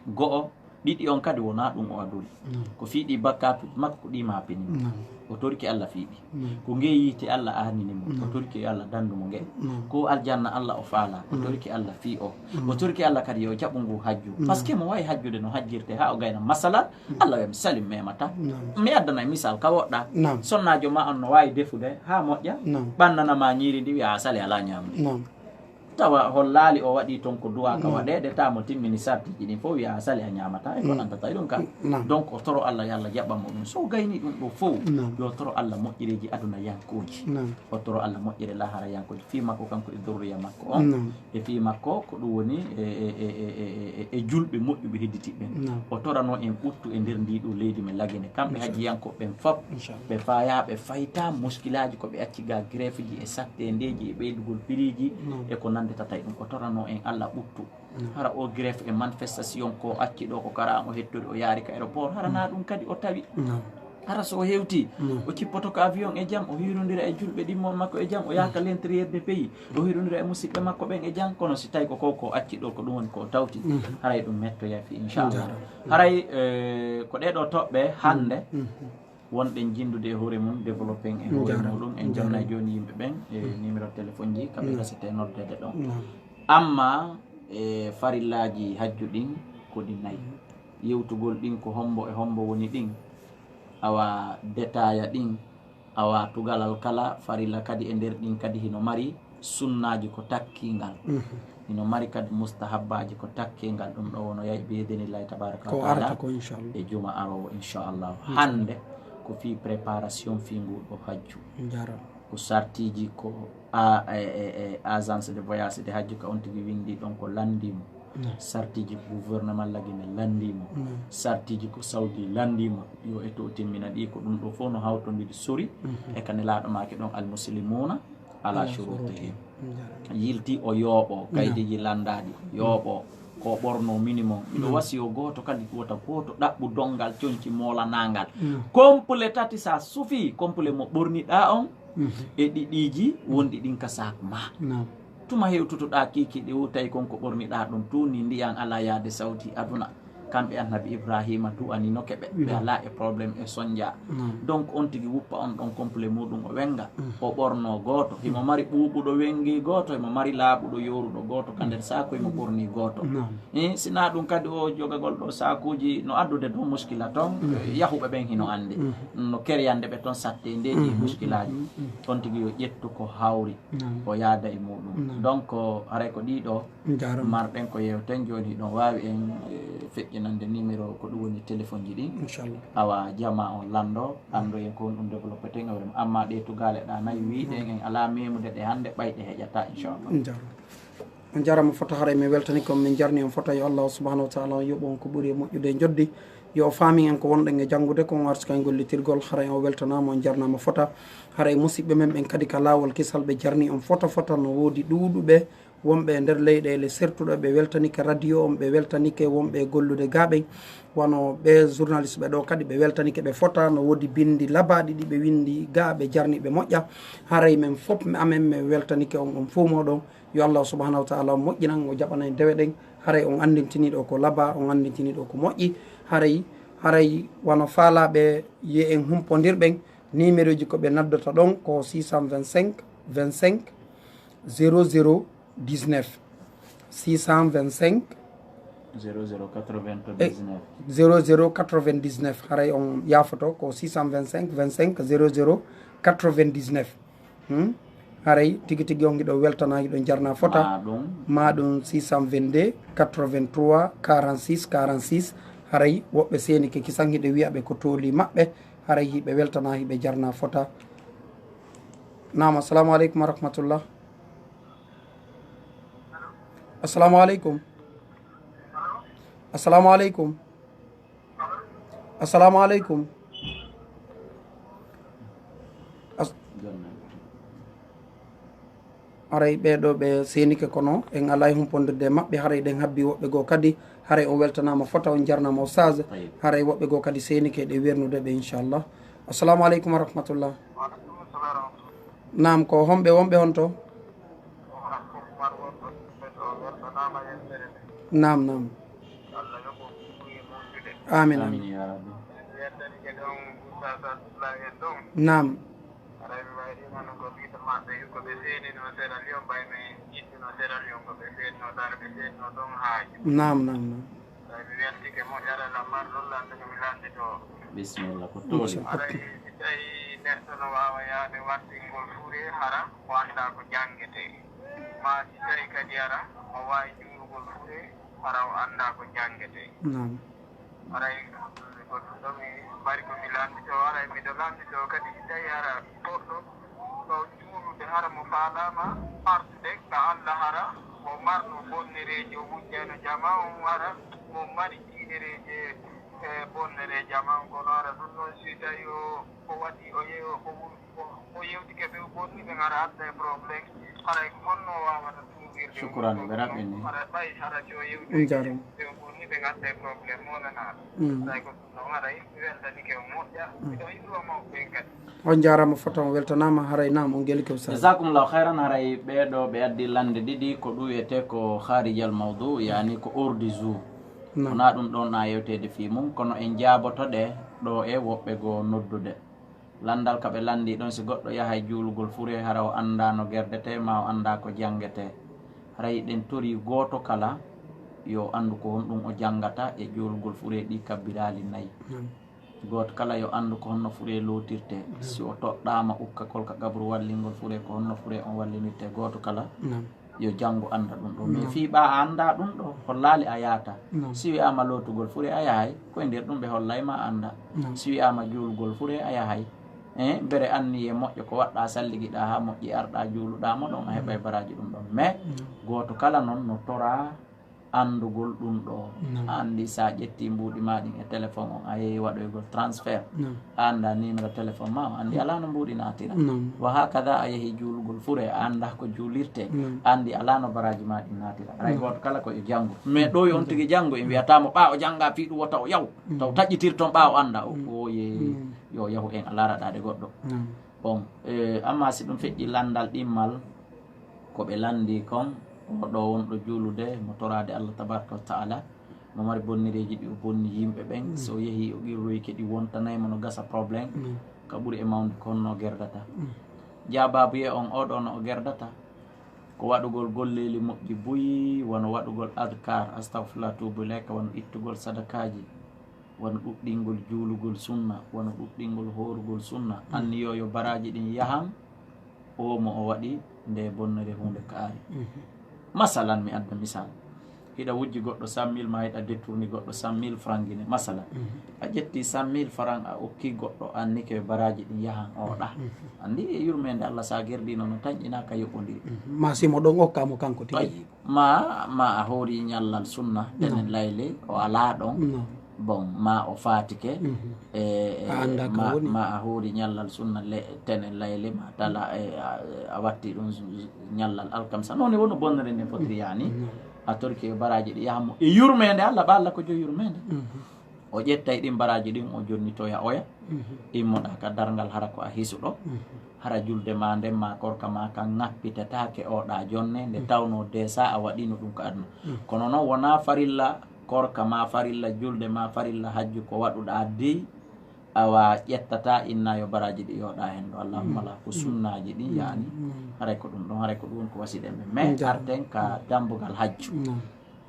go'o ɗiɗi on kadi wona ɗum o aduri ko fiiɗi bakkatuji makko ko ɗi mapinimo o torki Allah fiiɗi ko nge yiite Allah aaninimo o torki Allah dandumo nge ko aljanna Allah o faala o torki Allah fii o torki Allah kadi yo jaɓu ngu hajju par ce que mo wawi hajjude no hajjirte ha o gayna masalan Allah wi mi sali memata mi addana misal ka woɗɗa sonnajo ma on no wawi defude ha moƴƴa ɓannanama ñiiri ndi wiya a sali ala ñamde tawa hollali o waɗi ton ko duwa ka waɗede ta mo timmini sartiji ɗin fof wiya a sali a ñamata e ko nantata ɗum ka donc o toro Allah yo Allah jaɓɓamo ɗum so gayni ɗum ɗo fof yo toro Allah moƴƴireji aduna yankoji o toro Allah moƴƴire lahara yankoji fi makko kanko e durriya makko on e fi makko ko ɗum woni e julɓe moƴƴuɓe hedditiɓɓen o torano en ɓuttu e nder ndi ɗo leydi men lagine kamɓe haji yankoɓen fop ɓe faya ɓe fayta muskilaji ko ɓe acci ga greffe ji e sattendeji e ɓeydugol piriji e ko nandetata ɗum o torano en Allah ɓuttu hara o greffe e manifestation ko acci ɗo ko kara o hettori o yaari ka aéroport harana ɗum kadi o tawi hara so o hewti o cippoto ko avion e jaam o hirodira e julɓe ɗimmon makko e jaam o yaka l' intérieur des pays o hirodira e musidɓe makko ɓen e jaam kono si tawi ko ko acci ɗo ko ɗum woni ko tawti haray ɗum mettoya fi inchallah haray ko ɗeɗo toɓɓe hande wonɓe jindude e hoore mum développé e hoore muɗum en jamnay joni yimɓe ɓen e numéro téléphone ji kamɓe gasete noddede ɗon amma e farillaji hajju ɗin koɗi nayyi yewtugol ɗin ko hombo e hombo woni ɗin awa détailla ɗin awa tugalal kala farilla kadi e nder ɗin kadi hino mari sunnaji ko takkingal hino mari kadi mustahabbaji ko takkingal ɗum ɗo wono yayi biyedenillahi tabaraka wa taala e juma arowo inchallah hande ko fi préparation fi nguɗo hajju ko sartiji ko agence de voyage de hajju ka on tigui windi ɗon ko landimo sartiji ko gouvernement lagine landimo sartiji ko saudi landimo yo e to timmina ɗi ko ɗum ɗo fof no hawtodiri sori e kanelaɗo make ɗon almuslimuna ala shurutihim yilti o yooɓo kaydiji landaɗi yooɓo ko ɓorno minimum miɗo wasi o goto kadi wota goto ɗaɓɓu dongal coñci molanagal complet tati sa suufi complet mo ɓorniɗa on e ɗiɗiji wonɗi ɗin ka sak ma tuma hewtutoɗa kiki ɗi tawi konko ɓorniɗa ɗum tuni ndiyan ala yaade sawdi aduna kamɓe annabi ibrahima du'anino keɓe ɓe ala e probléme e soñdia donc on tigui wuppa on ɗon complet muɗum o wenga o ɓorno goto himo mari ɓuuɓuɗo wengi goto himo mari laaɓuɗo yoruɗo goto ka nder saku himo ɓorni goto sina ɗum kadi o jogagol ɗo sakuji no addude dow muskila ton yahuɓe ɓen hino andi no keryande ɓe toon satte ndeji muskilaji on tigui yo ƴettu ko hawri o yaada e muɗum donc haray ko ɗiɗo marɗen ko yewten joni ɗon wawi en feƴƴinande numéro ko ɗum woni téléphone ji ɗin awa jama on lando en ko ɗum développé ten awrem amma ɗe tugale ɗa nayi wiɗen en ala memude ɗe hande ɓayɗe heƴata inchallah on jarama foto haray mi weltani kom min jarni on foto yo Allah subhanahu wa taala on yoɓo on ko ɓuuri e moƴƴude joddi yo faami en ko wonɗen e janggude ko on arti kay gollitirgol haray o weltanama on jarnama fota haray musidɓe men ɓen kadi ka laawol kisal ɓe jarni on foto no woodi ɗuuɗuɓe wonɓe e nder leyɗele sertuɗo ɓe weltanike radio on ɓe weltanike wonɓe gollude gaaɓe wono ɓe journaliste ɓe ɗo kadi ɓe weltanike ɓe fota no woodi bindi labaɗi ɗi ɓe windi gaaɓe jarniɓe moƴƴa haray men fof amen mi weltanike on fof moɗon yo Allah subhanahu wa taala moƴƴinan o jaɓana en dewe ɗen haray on andintiniɗo ko laba on andintiniɗo ko moƴƴi haray wono faalaɓe yi en humpodirɓen numéro ji ko ɓe naddota ɗon ko 625 25 00 19 625 0099 haray on yafoto ko 625 25 00 99 haray tigui tigui on guiɗo weltana guiɗo jarna fota maɗum 622 83 46 46 haray woɓɓe seni ke kisan hiɗe wiyaɓe ko tooli maɓɓe haray hiɓe weltana hiɓe jarna fota nam assalamu aleykum wa rahmatullah assalamu aleykum assalamu aleykum assalamu aleykum haray ɓeɗo ɓe senike kono en alay humpondirde maɓɓe haray ɗen habbi woɓɓe goo kadi haray o weltanama fota on jarnama o sage haray woɓɓe goo kadi senike ɗe wernude ɓe inchallah assalamu aleykum wa rahmatullah nam ko homɓe wonɓe hon to nam amin amin nam nam bismillah ko tooli ma si tawi kadi ara o wawi juulugol fure hara o anda ko jangete aray ko ɗum mi mari komi lambito aray miɗo lambito kadi si tawi ara goɗɗo ɗo juulude hara mo faalama artude ka Allah hara mo marno bonnereji o wujjano jama on hara mo mari jiiɗereje bonnere jama on kono hara ɗum noon si tawi o waɗi o yewtike ɓe bonni ɓe gara adda e probléme haray honno wawata tuubirde shukran ɓe raɓɓini hara ɓay hara jo yewtike ɓe bonni ɓe gadda e probléme monanaɗo haray ko ɗum noon haray mi weltanike o moƴƴa miɗo yiɗuwa mawɓe ɓen kadi on jarama fotam weltanama haray nam on gueli kew sa jasakumllahu hayran haray ɓeɗo ɓe addi lande ɗiɗi ko ɗuyete ko harijal mawdou yani ko hors du jour wona ɗum ɗon na yewtede fi mum kono en jaabotoɗe ɗo e woɓɓe go noddude landal kaɓe landi ɗon si goɗɗo yahay juulugol fure hara o anda no gerdete ma o anda ko jangete haray ɗen tori goto kala yo andu ko honɗum o jangata e juulugol fure ɗi kabbirali nayyi goto kala yo andu ko honno fure lotirte si o toɗɗama ukkakol ka gabru wallingol fure ko honno fure on wallinirte goto kala yo janggo anda ɗum ɗo mais fiiɓa a anda ɗum ɗo hollali a yahata si wiyama lotugol fure a yahay koye nder ɗum ɓe hollayma anda si wiyama juulugol fure a yahay bere anni e moƴƴo ko waɗɗa salliguiɗa ha moƴƴi arɗa juuluɗamo ɗon a heɓay baraji ɗum ɗon mais goto kala noon no tora andugol ɗum ɗo andi sa ƴetti mbuɗi maɗin e téléphone on a yeehi waɗoygol transfert a anda numéro téléphone ma o andi ala no mbuɗi natira wa hakada a yeehi juulugol fure a anda ko juulirte andi ala no baraji maɗin natira aray goto kala ko e janggo mais ɗo yo on tigui janggo en wiyatamo ɓa o jangga fiiɗum wota o yaw taw taƴƴitirton ɓa o anda oye yo yahu en a laraɗade goɗɗo bon amma si ɗum feƴƴi landal ɗimmal koɓe landi kon oɗo wonɗo juulude mo torade Allah tabaraka wa taala mo mari bonnireji ɗi o bonni yimɓe ɓen so yeehi o qirroyke ɗi wontanaymo no gasa probléme ka ɓuuri e mawde ko honno gerdata jababu ye on oɗo no o gerdata ko waɗugol golleli moƴƴi buyi wono waɗugol adkar astahfirullah tubu ilayka wono ittugol sadakaji wono ɗuɗɗingol juulugol sunna wono ɗuɗɗingol horugol sunna anni yo baraji ɗin yahan o mo o waɗi nde bonnere hunde kaari masalan mi adda misal hiɗa wujji goɗɗo 100 000 ma hiɗa détourni goɗɗo 100 000 franc guine masalan a ƴetti 100 000 franc a okki goɗɗo anni ke baraji ɗin yahan oɗa andi e yurmede Allah sa gerdino no tañƴinaka yoɓodiri ma simo ɗon okkamo kanko tigi ma a hoori ñallal sunna ɗenen layle o ala ɗon bon ma o fatike ma a hoori ñallal sunna tenen layle ma tala a watti ɗum ñallal alkamsa noon woni bonnere nde fotiri yani a torki e baraji ɗi yahamo e yurmede Allah ba Allah ko jo yurmede o ƴettay ɗin baraji ɗin o jonnitoya oya immoɗa ka dargal hara ko a hisuɗo hara julde ma nden ma korka ma kan ŋappitetake oɗa jonne nde tawno desa a waɗino ɗum ko aduna kono noon wona farilla korka ma farilla julde ma farilla hajju ko waɗuɗa dey awa ƴettata inna yo baraji ɗi yoɗa hen ɗo allahumma la ko sunnaji ɗi yani haray ko ɗum ɗon haray ko ɗum ko wasiɗen ɓe mais arten ka dambugal hajju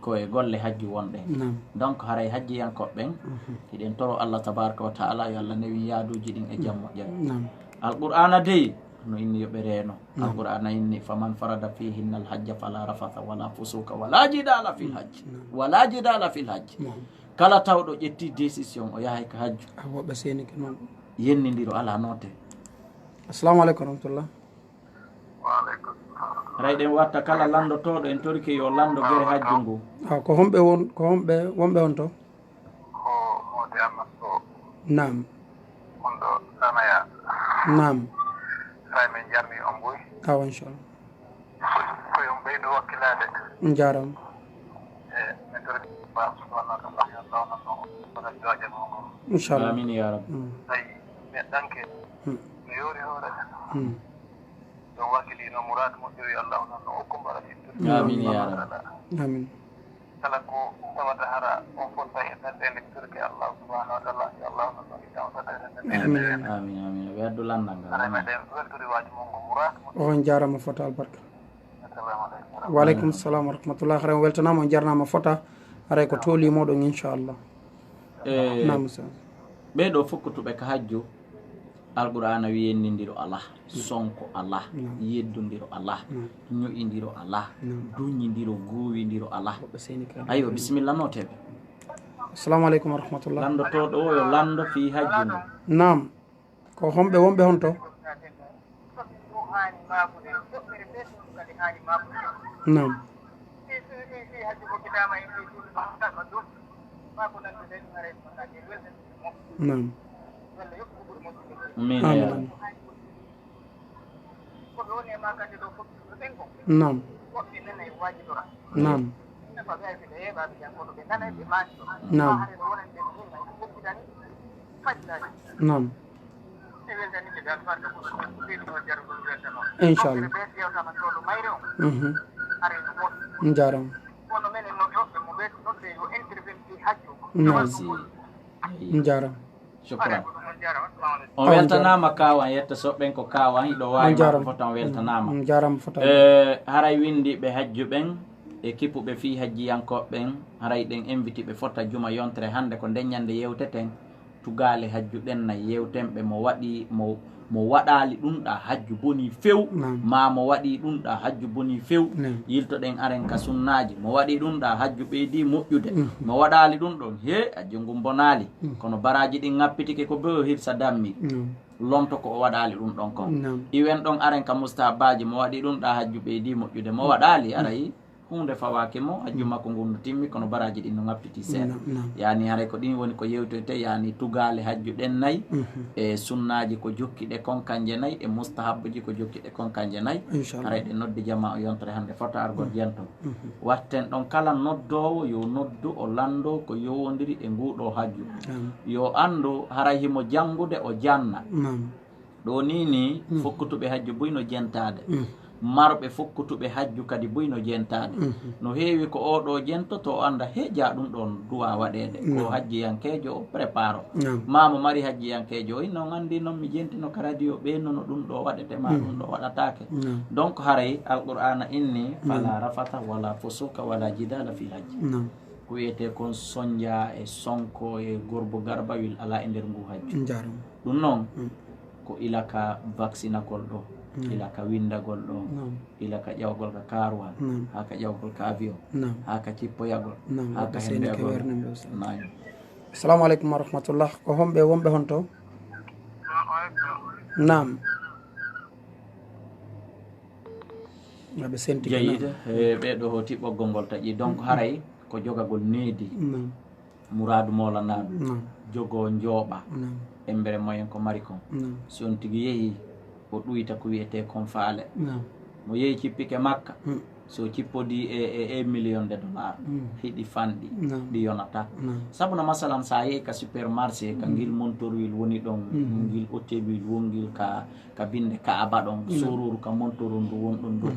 koye golle hajju wonɗen donc haray hajjiyankoɓɓen hiɗen toro Allah tabaraka wa taala yo Allah newi yaaduji ɗin e jam moƴƴere alqur'ana dey no inni yoɓe reeno alqur'ana inni faman farada fihinna alhajja fala rafatha wala fusuka wala jidala fil hajj wala jidala fil hajj kala tawɗo ƴetti décision o yahay ka hajju woɓɓe senike noon yennidiro ala note assalamu aleykum rahmatullah ray ɗen watta kala landotoɗo en torike yo lando gere hajju ngu ko homɓe wonɓe on to ko mode amat ɗo nam on ɗo sanaya nam hay min jarni on boy awa inchallah koye on ɓeydo wakkilade jaram min tordi ba subhanahu wa ta'ala ya Allah na joje mo inchallah amin ya rabbi ay mi danke mi yori hore don wakkilino murad mo ƴewi Allah no hokkum bara amin ya rabbi amin kala ko tawata hara on fota heɗade nde turke Allah subhanahu wa ta'ala ya Allah no amin amin ɓe addu landal ngal ala meɗen weltori waji mo ngo murad on jarama fota albarka assalamu aleykum waaleykum salam wa rahmatullah hara weltanama on jarnama fota haray ko tolimoɗon inchallah nam sa ɓeɗo fukkutuɓe ka hajju alqur'ana wi yennindiro Allah sonko Allah yeddondiro Allah ño'indiro Allah duñindiro goowindiro Allah ayo bismillah notebe assalamu alaikum warahmatullah lando to do yo lando fi hajju nam ko hombe wonbe honto nam nam min amin nam nam nam nam Inch'Allah jaram jaram shukran on weltanama kawan yetta soɓɓen ko kawan hiɗo wawi fotan weltanama jaram fotan haray windi ɓe hajju ɓen e kippuɓe fi hajjiyankoɓe ɓen haray ɗen invité ɓe fota juma yontere hande ko ndeññande yewteten tugale hajju ɗen nayi yewtenɓe mo waɗi mo waɗali ɗum ɗa hajju boni few ma mo waɗi ɗum ɗa hajju boni few yiltoɗen aren ka sunnaji mo waɗi ɗum ɗa hajju ɓeydi moƴƴude mo waɗali ɗum ɗon he hajju ngu bonali kono baraji ɗin ŋappitike ko bewo hirsa dammi lomto ko o waɗali ɗum ɗon kon iwen ɗon aren ka mustahabaji mo waɗi ɗum ɗa hajju ɓeydi moƴƴude mo waɗali arayi hunde fawake mo hajju makko ngu no timmi kono baraji ɗin no ŋappiti seeɗa yani haray ko ɗin woni ko yewtete yani tugale hajju ɗen nayyi e sunnaji ko jokkiɗe kon kanje nayyi e mustahabuji ko jokkiɗe kon kanje nayyi haray ɗe noddi jama o yontere hande fota argol jento watten ɗon kala noddowo yo noddu o lando ko yowodiri e nguɗo hajju yo andu haray himo jangude o janna ɗo nini fokkutuɓe hajju buyno jentade marɓe fokkutuɓe hajju kadi buyno jentade no heewi ko oɗo jento to anda heeja ɗum ɗon duwa waɗede ko hajjiyankejo o prépare mamo mari hajjiyankejo o non andi noon mi jentino ka radio ɓeynono ɗum ɗo waɗete ma ɗum ɗo waɗatake donc haray alqur'ana inni fala rafata wala fusuka wala jidala fi hajji ko wiyete kon sonja e sonko e gorbo garbawil ala e nder ngu hajju ɗum noon ko ilaka vaccinagol ɗo ila ka windagol ɗo ila ka ƴawgol ka karuwal ha ka ƴawgol ka avion ha ka cippoyagol ha ka hembegol assalamu aleykum wa rahmatullah ko homɓe wonɓe hon to nam aɓe senti jeyide ɓeɗo hoti ɓoggol ngol taƴi donc haray ko jogagol needi mouradu molanaɗo jogo jooɓa embere moyen ko mari kon si on tigui yeehi o ɗuyta ko wiyete kon faale mo yeehi cippike makka so cippodi e 1 million de dollars hiɗi fanɗi ɗi yonata sabu no masalan sa yeehi ka supermarché ka guil montorwil woni ɗon guil ottewil wongil ka binde kaaba ɗon soruru ka montoru ndu wonɗon ndu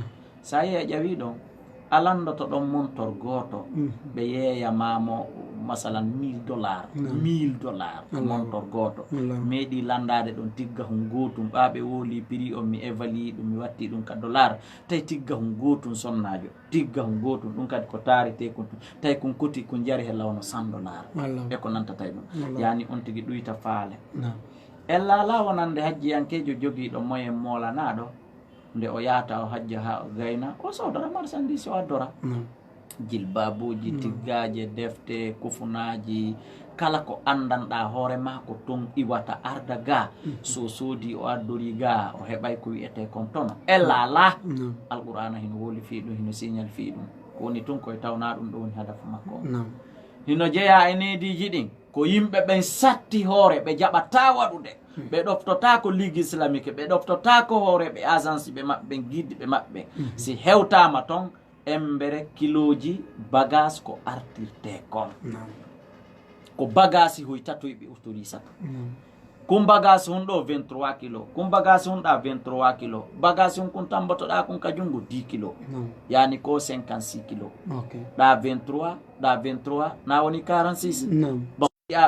sa yeehi a ƴawi ɗon alandoto ɗon montor goto ɓe yeeyamamo masalan $1000 montor goto meeɗi landade ɗon tigga hun gotum ɓaɓe woli prix on mi évalue ɗum mi watti ɗum ka dollar tawi tigga hun gotum sonnajo tigga hun gotum ɗum kadi ko tarite kon tawi kon koti ko jari he lawno $100 e ko nanta tawi ɗum yani on tigui ɗuyta faale ella la wonande hajjiyankejo joguiɗo moyen molanaɗo nde o yata o hajja ha o gayna o sodora marchandise o addora jilbabuji tiggaje defte kufunaji kala ko andanɗa hoorema ko ton iwata arda ga so soodi o addori ga o heɓay ko wiyete kon tono ella la alqur'ana hino woli fi ɗum hino signal fi ɗum ko woni tun koye tawna ɗum ɗo woni hadafu makko hino jeeya e neediji ɗin ko yimɓe ɓen satti hoore ɓe jaɓata waɗude ɓe ɗoftota ko ligue islamique ɓe ɗoftota ko hooreɓe agence ɓe maɓɓe guidde ɓe maɓɓe si hewtama toon embere kiloji bagage ko artirte kon ko bagage hoy tatoy ɓe autorisata kum bagage hun ɗo 23 kilo kum bagage hun ɗa 23 kilo bagage hun kun tambotoɗa kun ka jungo 10 kilo yani ko 56 kilo ɗa 23 ɗa 23 na woni 46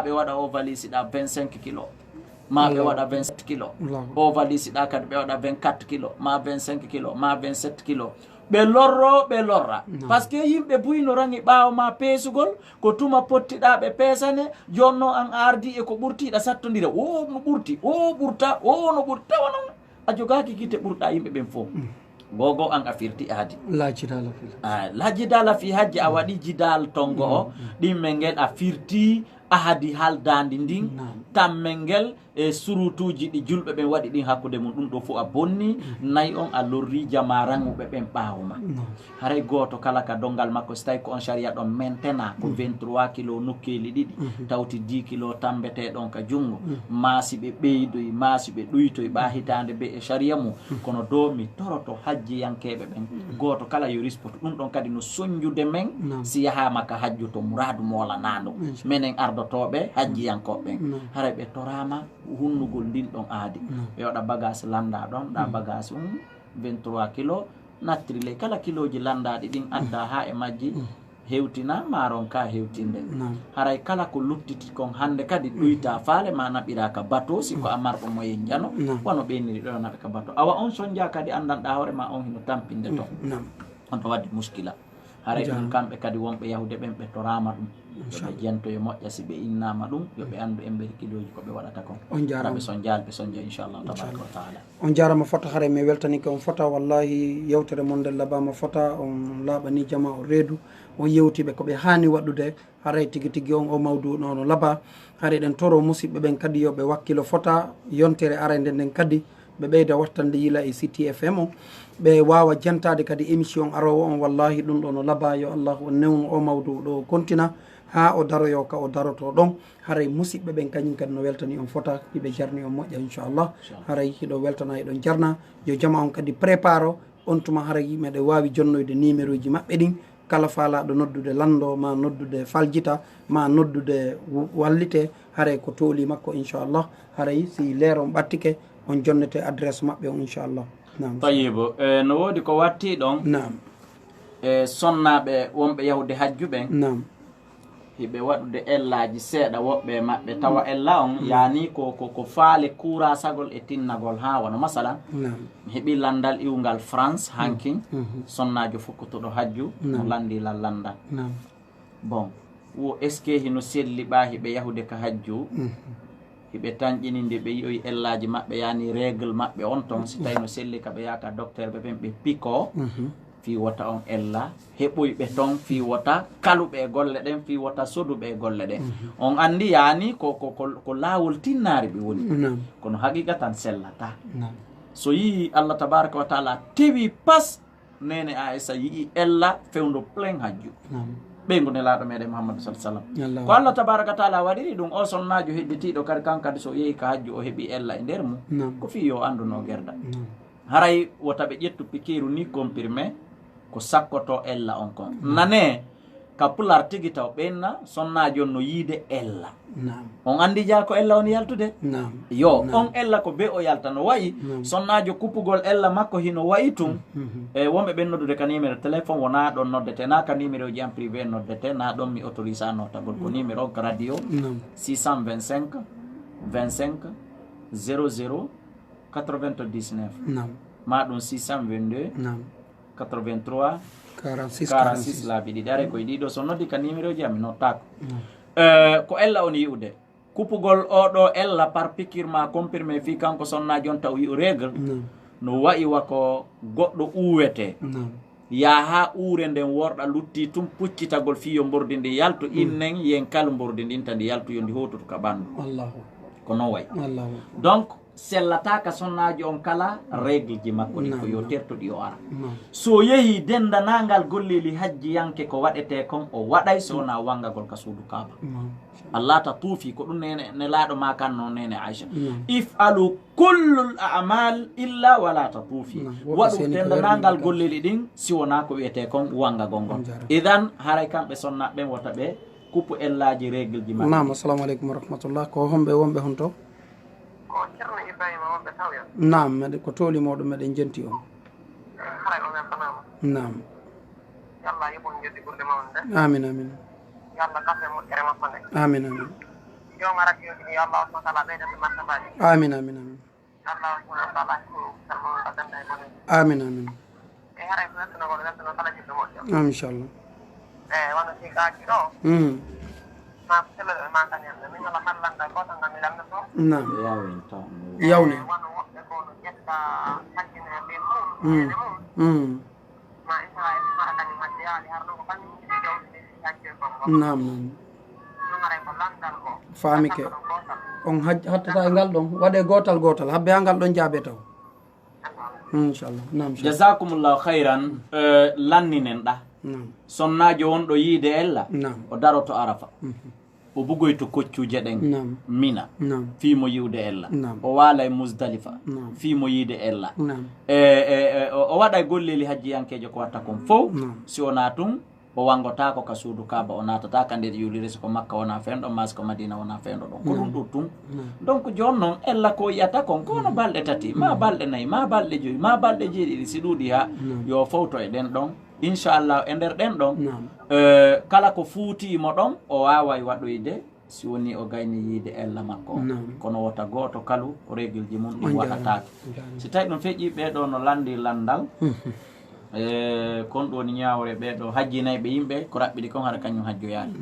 ɓe waɗa o valise ɗa 25 kilo ma ɓe waɗa 27 kilo o valise ɗa kadi ɓe waɗa 24 kilo ma 25 kilo ma 27 kilo ɓe lorro ɓe lorra par ce que yimɓe buyno rangi ɓaawo ma peesugol ko tuma pottiɗa ɓe peesane jonno an ardi e ko ɓurtiɗa sattodira o no ɓurti o ɓurta o no ɓurta tawa noon a jogaki guite ɓurɗa yimɓe ɓen fof gogo an a firti aadi lajidala fi hajji a waɗi jidal tongo o ɗimmel ngel a firti ahadi haldandi ndin tammel ngel e surutuji ɗi julɓe ɓen waɗi ɗin hakkude mum ɗum ɗo fof a bonni nayi on a lorri jama ranguɓe ɓen ɓawoma haray goto kala ka dongal makko so tawi ko on sharia ɗon maintena ko 23 kilo nokkeli ɗiɗi tawti 10 kilo tambeteɗon ka jungo maasi ɓe ɓeydoy maasi ɓe ɗuytoy ɓa hitande be e sharia mum kono do mi toroto hajjiyankeɓe ɓen goto kala yo rispoto ɗum ɗon kadi no soñjude men si yahama ka hajju to mouradu molanado minen ardotoɓe hajjiyankoɓe ɓen haray ɓe torama hunnugol ndin ɗon aadi ɓe waɗa bagage landa ɗon ɗa bagage 23 kilo nattiri kala kiloji landaɗi ɗin adda ha e majji hewtina maron ka hewtinde haray kala ko luttiti kon hande kadi ɗuyta faale ma naɓira ka bateau siko a marɗo moyen jano wono ɓeniri ɗo naɓe ka bateau awa on sonja kadi andanɗa hoore ma on hino tampinde ton on ɗo wadde muskila haray ɗum kamɓe kadi wonɓe yahude ɓen ɓe torama ɗum yoɓe jentoye moƴƴa si ɓe innama ɗum yoɓe andu en ɓeri kiloji ko ɓe waɗata kon on jarama ɓe sonjal ɓe sonja inchallahu tabaraka wa taala on jarama fota haare mi weltanike on fota wallahi yewtere mon nde labama fota on laaɓani jama o reedu on yewtiɓe koɓe hani waɗude haray tigui tigui on o mawdu nono laaba haare ɗen toro musidɓe ɓen kadi yoɓe wakkilo fota yontere arande nden kadi ɓe ɓeyda wattande yila e City FM o ɓe wawa jantade kadi émission arowo on wallahi ɗum ɗo no laaba yo Allah o newnu o mawdu ɗo kontina ha o daroyo ka o daroto ɗon haray musidɓe ɓen kañum kadi no weltani on fota hiɓe jarni on moƴƴa inchallah haray hiɗo weltana eɗon jarna yo jama on kadi prépare on tuma haray meɗe wawi jonnoyde numéro ji maɓɓe ɗin kala faalaɗo noddude lando ma noddude faljita ma noddude wallite haray ko tooli makko inchallah haray si leeron ɓattike on jonnete adresse maɓɓe on inchallah tayibo no woodi ko watti ɗon e sonnaɓe wonɓe yahude hajju ɓen hiɓe waɗude ellaji seeɗa woɓɓe maɓɓe tawa ella on yani ko faale kurasagol e tinnagol ha wona masalan mi heeɓi landal iwgal France hankin sonnajo fukkotoɗo hajju no landila landal bon wo est ce que hino selli ɓa hiɓe yahude ka hajju hiɓe tanƴininde ɓe yiyoyi ellaji maɓɓe yani règle maɓɓe on ton si tawi no selli kaɓe yaka docteur ɓe ɓen ɓe piko fi wota on ella heɓoyɓe ton fi wota kaluɓe e golle ɗen fi wota soduɓe e golle ɗen on andi yani ko laawol tinnari ɓe woni kono haqiqa tan sellata so yii Allah tabaraka wa taala tewi pas nene Aissa yii ella fewndo plein hajju ɓeygu nelaɗo meɗen Muhammadu sallam ko Allah tabaraka wa taala waɗiri ɗum o sonnajo hedditiɗo kadi kankadi so yeehi ka hajju o heeɓi ella e nder mum ko fi yo anduno gerda haray wota ɓe ƴettu pikiru ni comprimé ko sakkoto ella on kon nane ka pular tigi taw ɓenna sonnajo no yiide ella on andi ja ko ella on yaltude yo on ella ko be o yalta no wayi sonnajo kuppugol ella makko hino wayi tum e wonɓe ɓen noddude ka numéro téléphone wona ɗon noddete na ka numéro ji en privé noddete na ɗon mi autorise a notagol ko numéro ko radio 625 25 00 99 ma ɗum 622 83 46 laabi ɗiɗi are koye ɗiɗo so noddi ka numéro ji ami nottako ko ella on yi'ude kuppugol oɗo ella par piqure ma comprimé fi kanko sonnaji on taw yi'u règle no wayi wako goɗɗo uwete ya ha uure nden worɗa lutti tum puccitagol fiyo mbordi ndi yaltu innen yen kala mbordi ndin tandi yaltu yo ndi hototo ka ɓandu ko non wayi donc sellata ka sonnaji on kala règle ji makko ɗi ko yo tertoɗi o ara so yeehi dendanagal golleli hajji yanke ko waɗete kon o waɗay sowona wangagol ka suudu kaaba Allah ta tuufi ko ɗum ne laaɗo ma kan noon nene Aisha ifalu kullul a'mal illa wala ta tuufi waɗu dendanagal golleli ɗin si wona ko wiyete kon wangagol ngon idan haray kamɓe sonna ɓen wota ɓe kuppu ellaji règle ji maɓɓe assalamu aleykum wa rahmatullah ko homɓe wonɓe hon to ko Ceerno Ibrahima wonɓe tawyon nam meɗe ko tooli moɗo meɗen jenti on haray o weltanama nam yallah yoɓon jeddi ɓurde mawde nde amin amin yallah kafe moƴƴere makko nde amin amin jomar radioji ɗi yallah subahana taala ɓeydande martabaji amin amin amin yallah subahana taala salmon adanta e bone amin amin e haray ko weltanama Inshallah. Wano si Kaki do. Ma sila ma kanya na min ala halan da ko tanga milan do. Naam. Yawin. Wano ko no jetta hakina be mu. Ma isa ma kanya ma dia di harno ko kan di do ni si Hajju ko. Naam. Ngare ko landal ko. Faami ke. On hattata ngal ɗon waɗe gotal gotal habbe ha ngal ɗon jaabe taw. Inshallah. Naam. Jazakumullahu khairan. Lanninen ɗa. Sonnajo wonɗo yiide ella o daroto arafa o bugoyto koccuje ɗen mina fiimo yiwde ella o waala e musdalifa fiimo yiide ella o waɗa e golleli hajjiyankejo ko watta kon fof si o natum o wangotako ka suudu kaba o natata ka nder yuulire siko makka wona fenɗo mas ko madina wona fenɗo ɗon ko ɗum ɗo tum donc joni noon ella ko yiyata kon ko wono balɗe tati ma balɗe nayyi ma balɗe joyi ma balɗe jeeɗiɗi si ɗuuɗi ha yo fowto e ɗen ɗon inchallah e nder ɗen ɗon kala ko fuutimo ɗon o waway waɗoyde si woni o gayni yiide ella makko kono wota goto kalu règle ji mum ɗin waɗatake si tawi ɗum feƴƴi ɓeɗo no landi landal kon ɗo ni ñawre ɓeɗo hajjinayɓe yimɓe ko raɓɓiɗi kon haɗa kañum hajjo yaali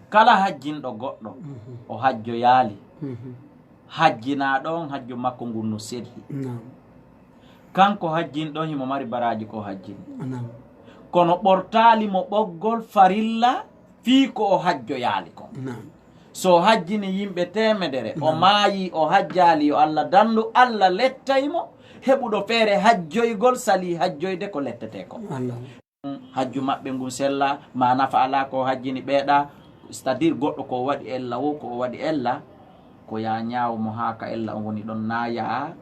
kala hajjinɗo goɗɗo o hajjo yaali hajjina ɗon hajjo makko ngun no selli kanko hajjin ɗon himo mari baraji ko hajjin kono ɓortali mo ɓoggol farilla fii ko o hajjo yaali kon so hajjini yimɓe temedere o maayi o hajjali yo Allah dandu Allah lettaymo heɓuɗo feere hajjoygol sali hajjoyde ko lettete ko hajju maɓɓe ngun sella ma nafa ala ko hajjini ɓeeɗa c'est à dire goɗɗo ko waɗi ella wo ko waɗi ella ko ya ñaawmo haa ka ella on woni ɗon naaya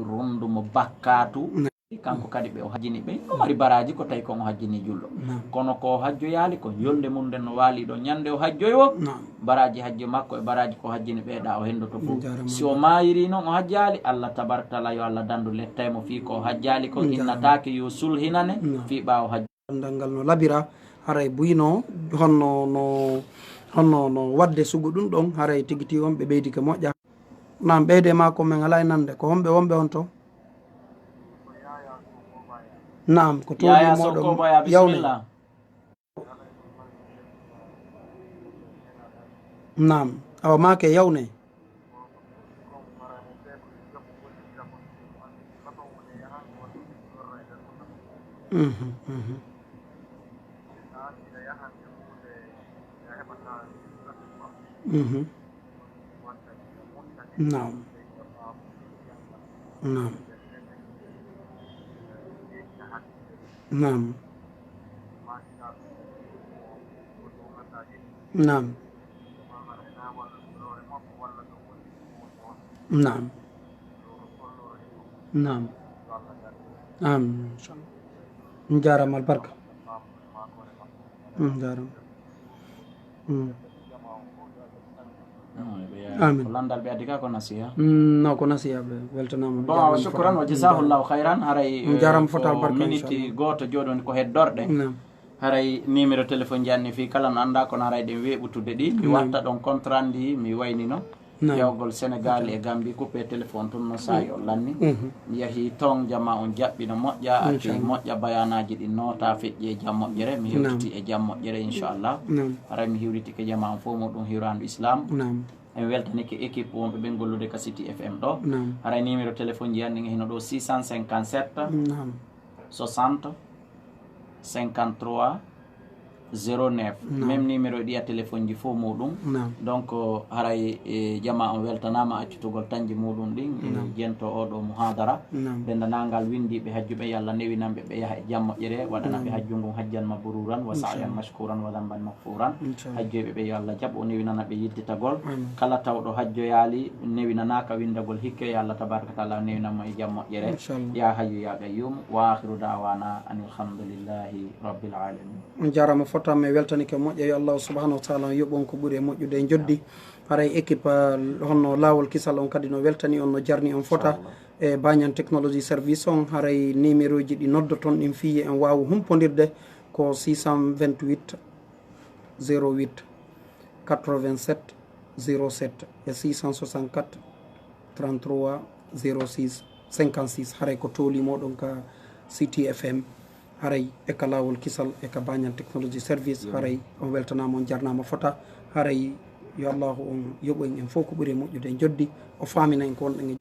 rondumo bakkatu kanko kadi ɓe o hajjini ɓe o mari baraji ko tawi kon o hajjini julɗo kono ko hajjoyaali ko yolde mum nden no waali ɗo ñande o hajjoy o baraji hajjo makko e baraji ko hajjini ɓeeɗa o hendoto fof si o maayiri noon o hajjaali Allah tabarakatala yo Allah dandu lettaymo fii ko hajjaali ko innatake yo sulhinane fii ɓaawo hajjo dal ngal no labira haray buyno honno no wadde sugu ɗum ɗon haray tigiti on ɓe ɓeydi ke moƴƴa nam ɓeyde ma ko men ala e nande ko homɓe wonɓe on to naam ko tooli moɗon yawne naam awa make yawne naam naam naam naam naam naam jarama albarka jarama amin landal ɓe addi ka ko nasiha no ko nasiha ɓe weltanama bon shukran wa jasahullahu hayran haray jarama fotal barka minute goto joɗoni ko heddorɗe haray numéro téléphone janni fi kala no anda kono haray ɗen weɓutude ɗi mi watta ɗon contrat ndi mi waynino yawgol Sénégal e Gambie coupé téléphone tun no sayi o lanni yeehi ton jama on jaɓɓino moƴƴa atti moƴƴa bayanaji ɗi nota feƴƴi e jam moƴƴere mi hewtiti e jam moƴƴere inchallah haray mi hiwritike jama on fof muɗum hiwrandu islam en weltanike équipe wonɓe ɓe gollude ka City FM ɗo haray numéro téléphone ji yanni hino ɗo 657 60 53 09 même numéro ɗiya téléphone ji fof muɗum donc haray jama on weltanama accutugol tanji muɗum ɗin jento oɗo muhadara dendanangal windiɓe hajjuɓe yallah newinanɓe ɓe yaaha e jam moƴƴere waɗanaɓe hajju ngun hajjan mabruran wa sa'yan mashkuran wa damban makfuran hajjoyɓe ɓe yo Allah jaɓ o newinanaɓe yidditagol kala tawɗo hajjoyali newinanaka windagol hikke yo Allah tabaraka taala newinanmo e jam moƴƴere ya hayyu ya qayyum wa akhiru da'wana anilhamdulillahi rabbil alamin jarama fotam e weltanike moƴƴa yo Allah subhanahu wa taala yoɓon ko ɓuuri e moƴƴude e joddi haray équipe honno laawol kisal on kadi no weltani on no jarni on fota e bañan technologie service on haray numéro ji ɗi noddoton ɗin fiyi en wawa humpodirde ko 628 08 87 07 e 664 33 06 56 haray ko tooli moɗon ka City FM haray e ka laawol kisal e ka bañal technologie service haray on weltanama on jarnama fota haray yo allahu on yoɓoyen en fof ko ɓuuri moƴƴude en joddi o famina en ko wonɗen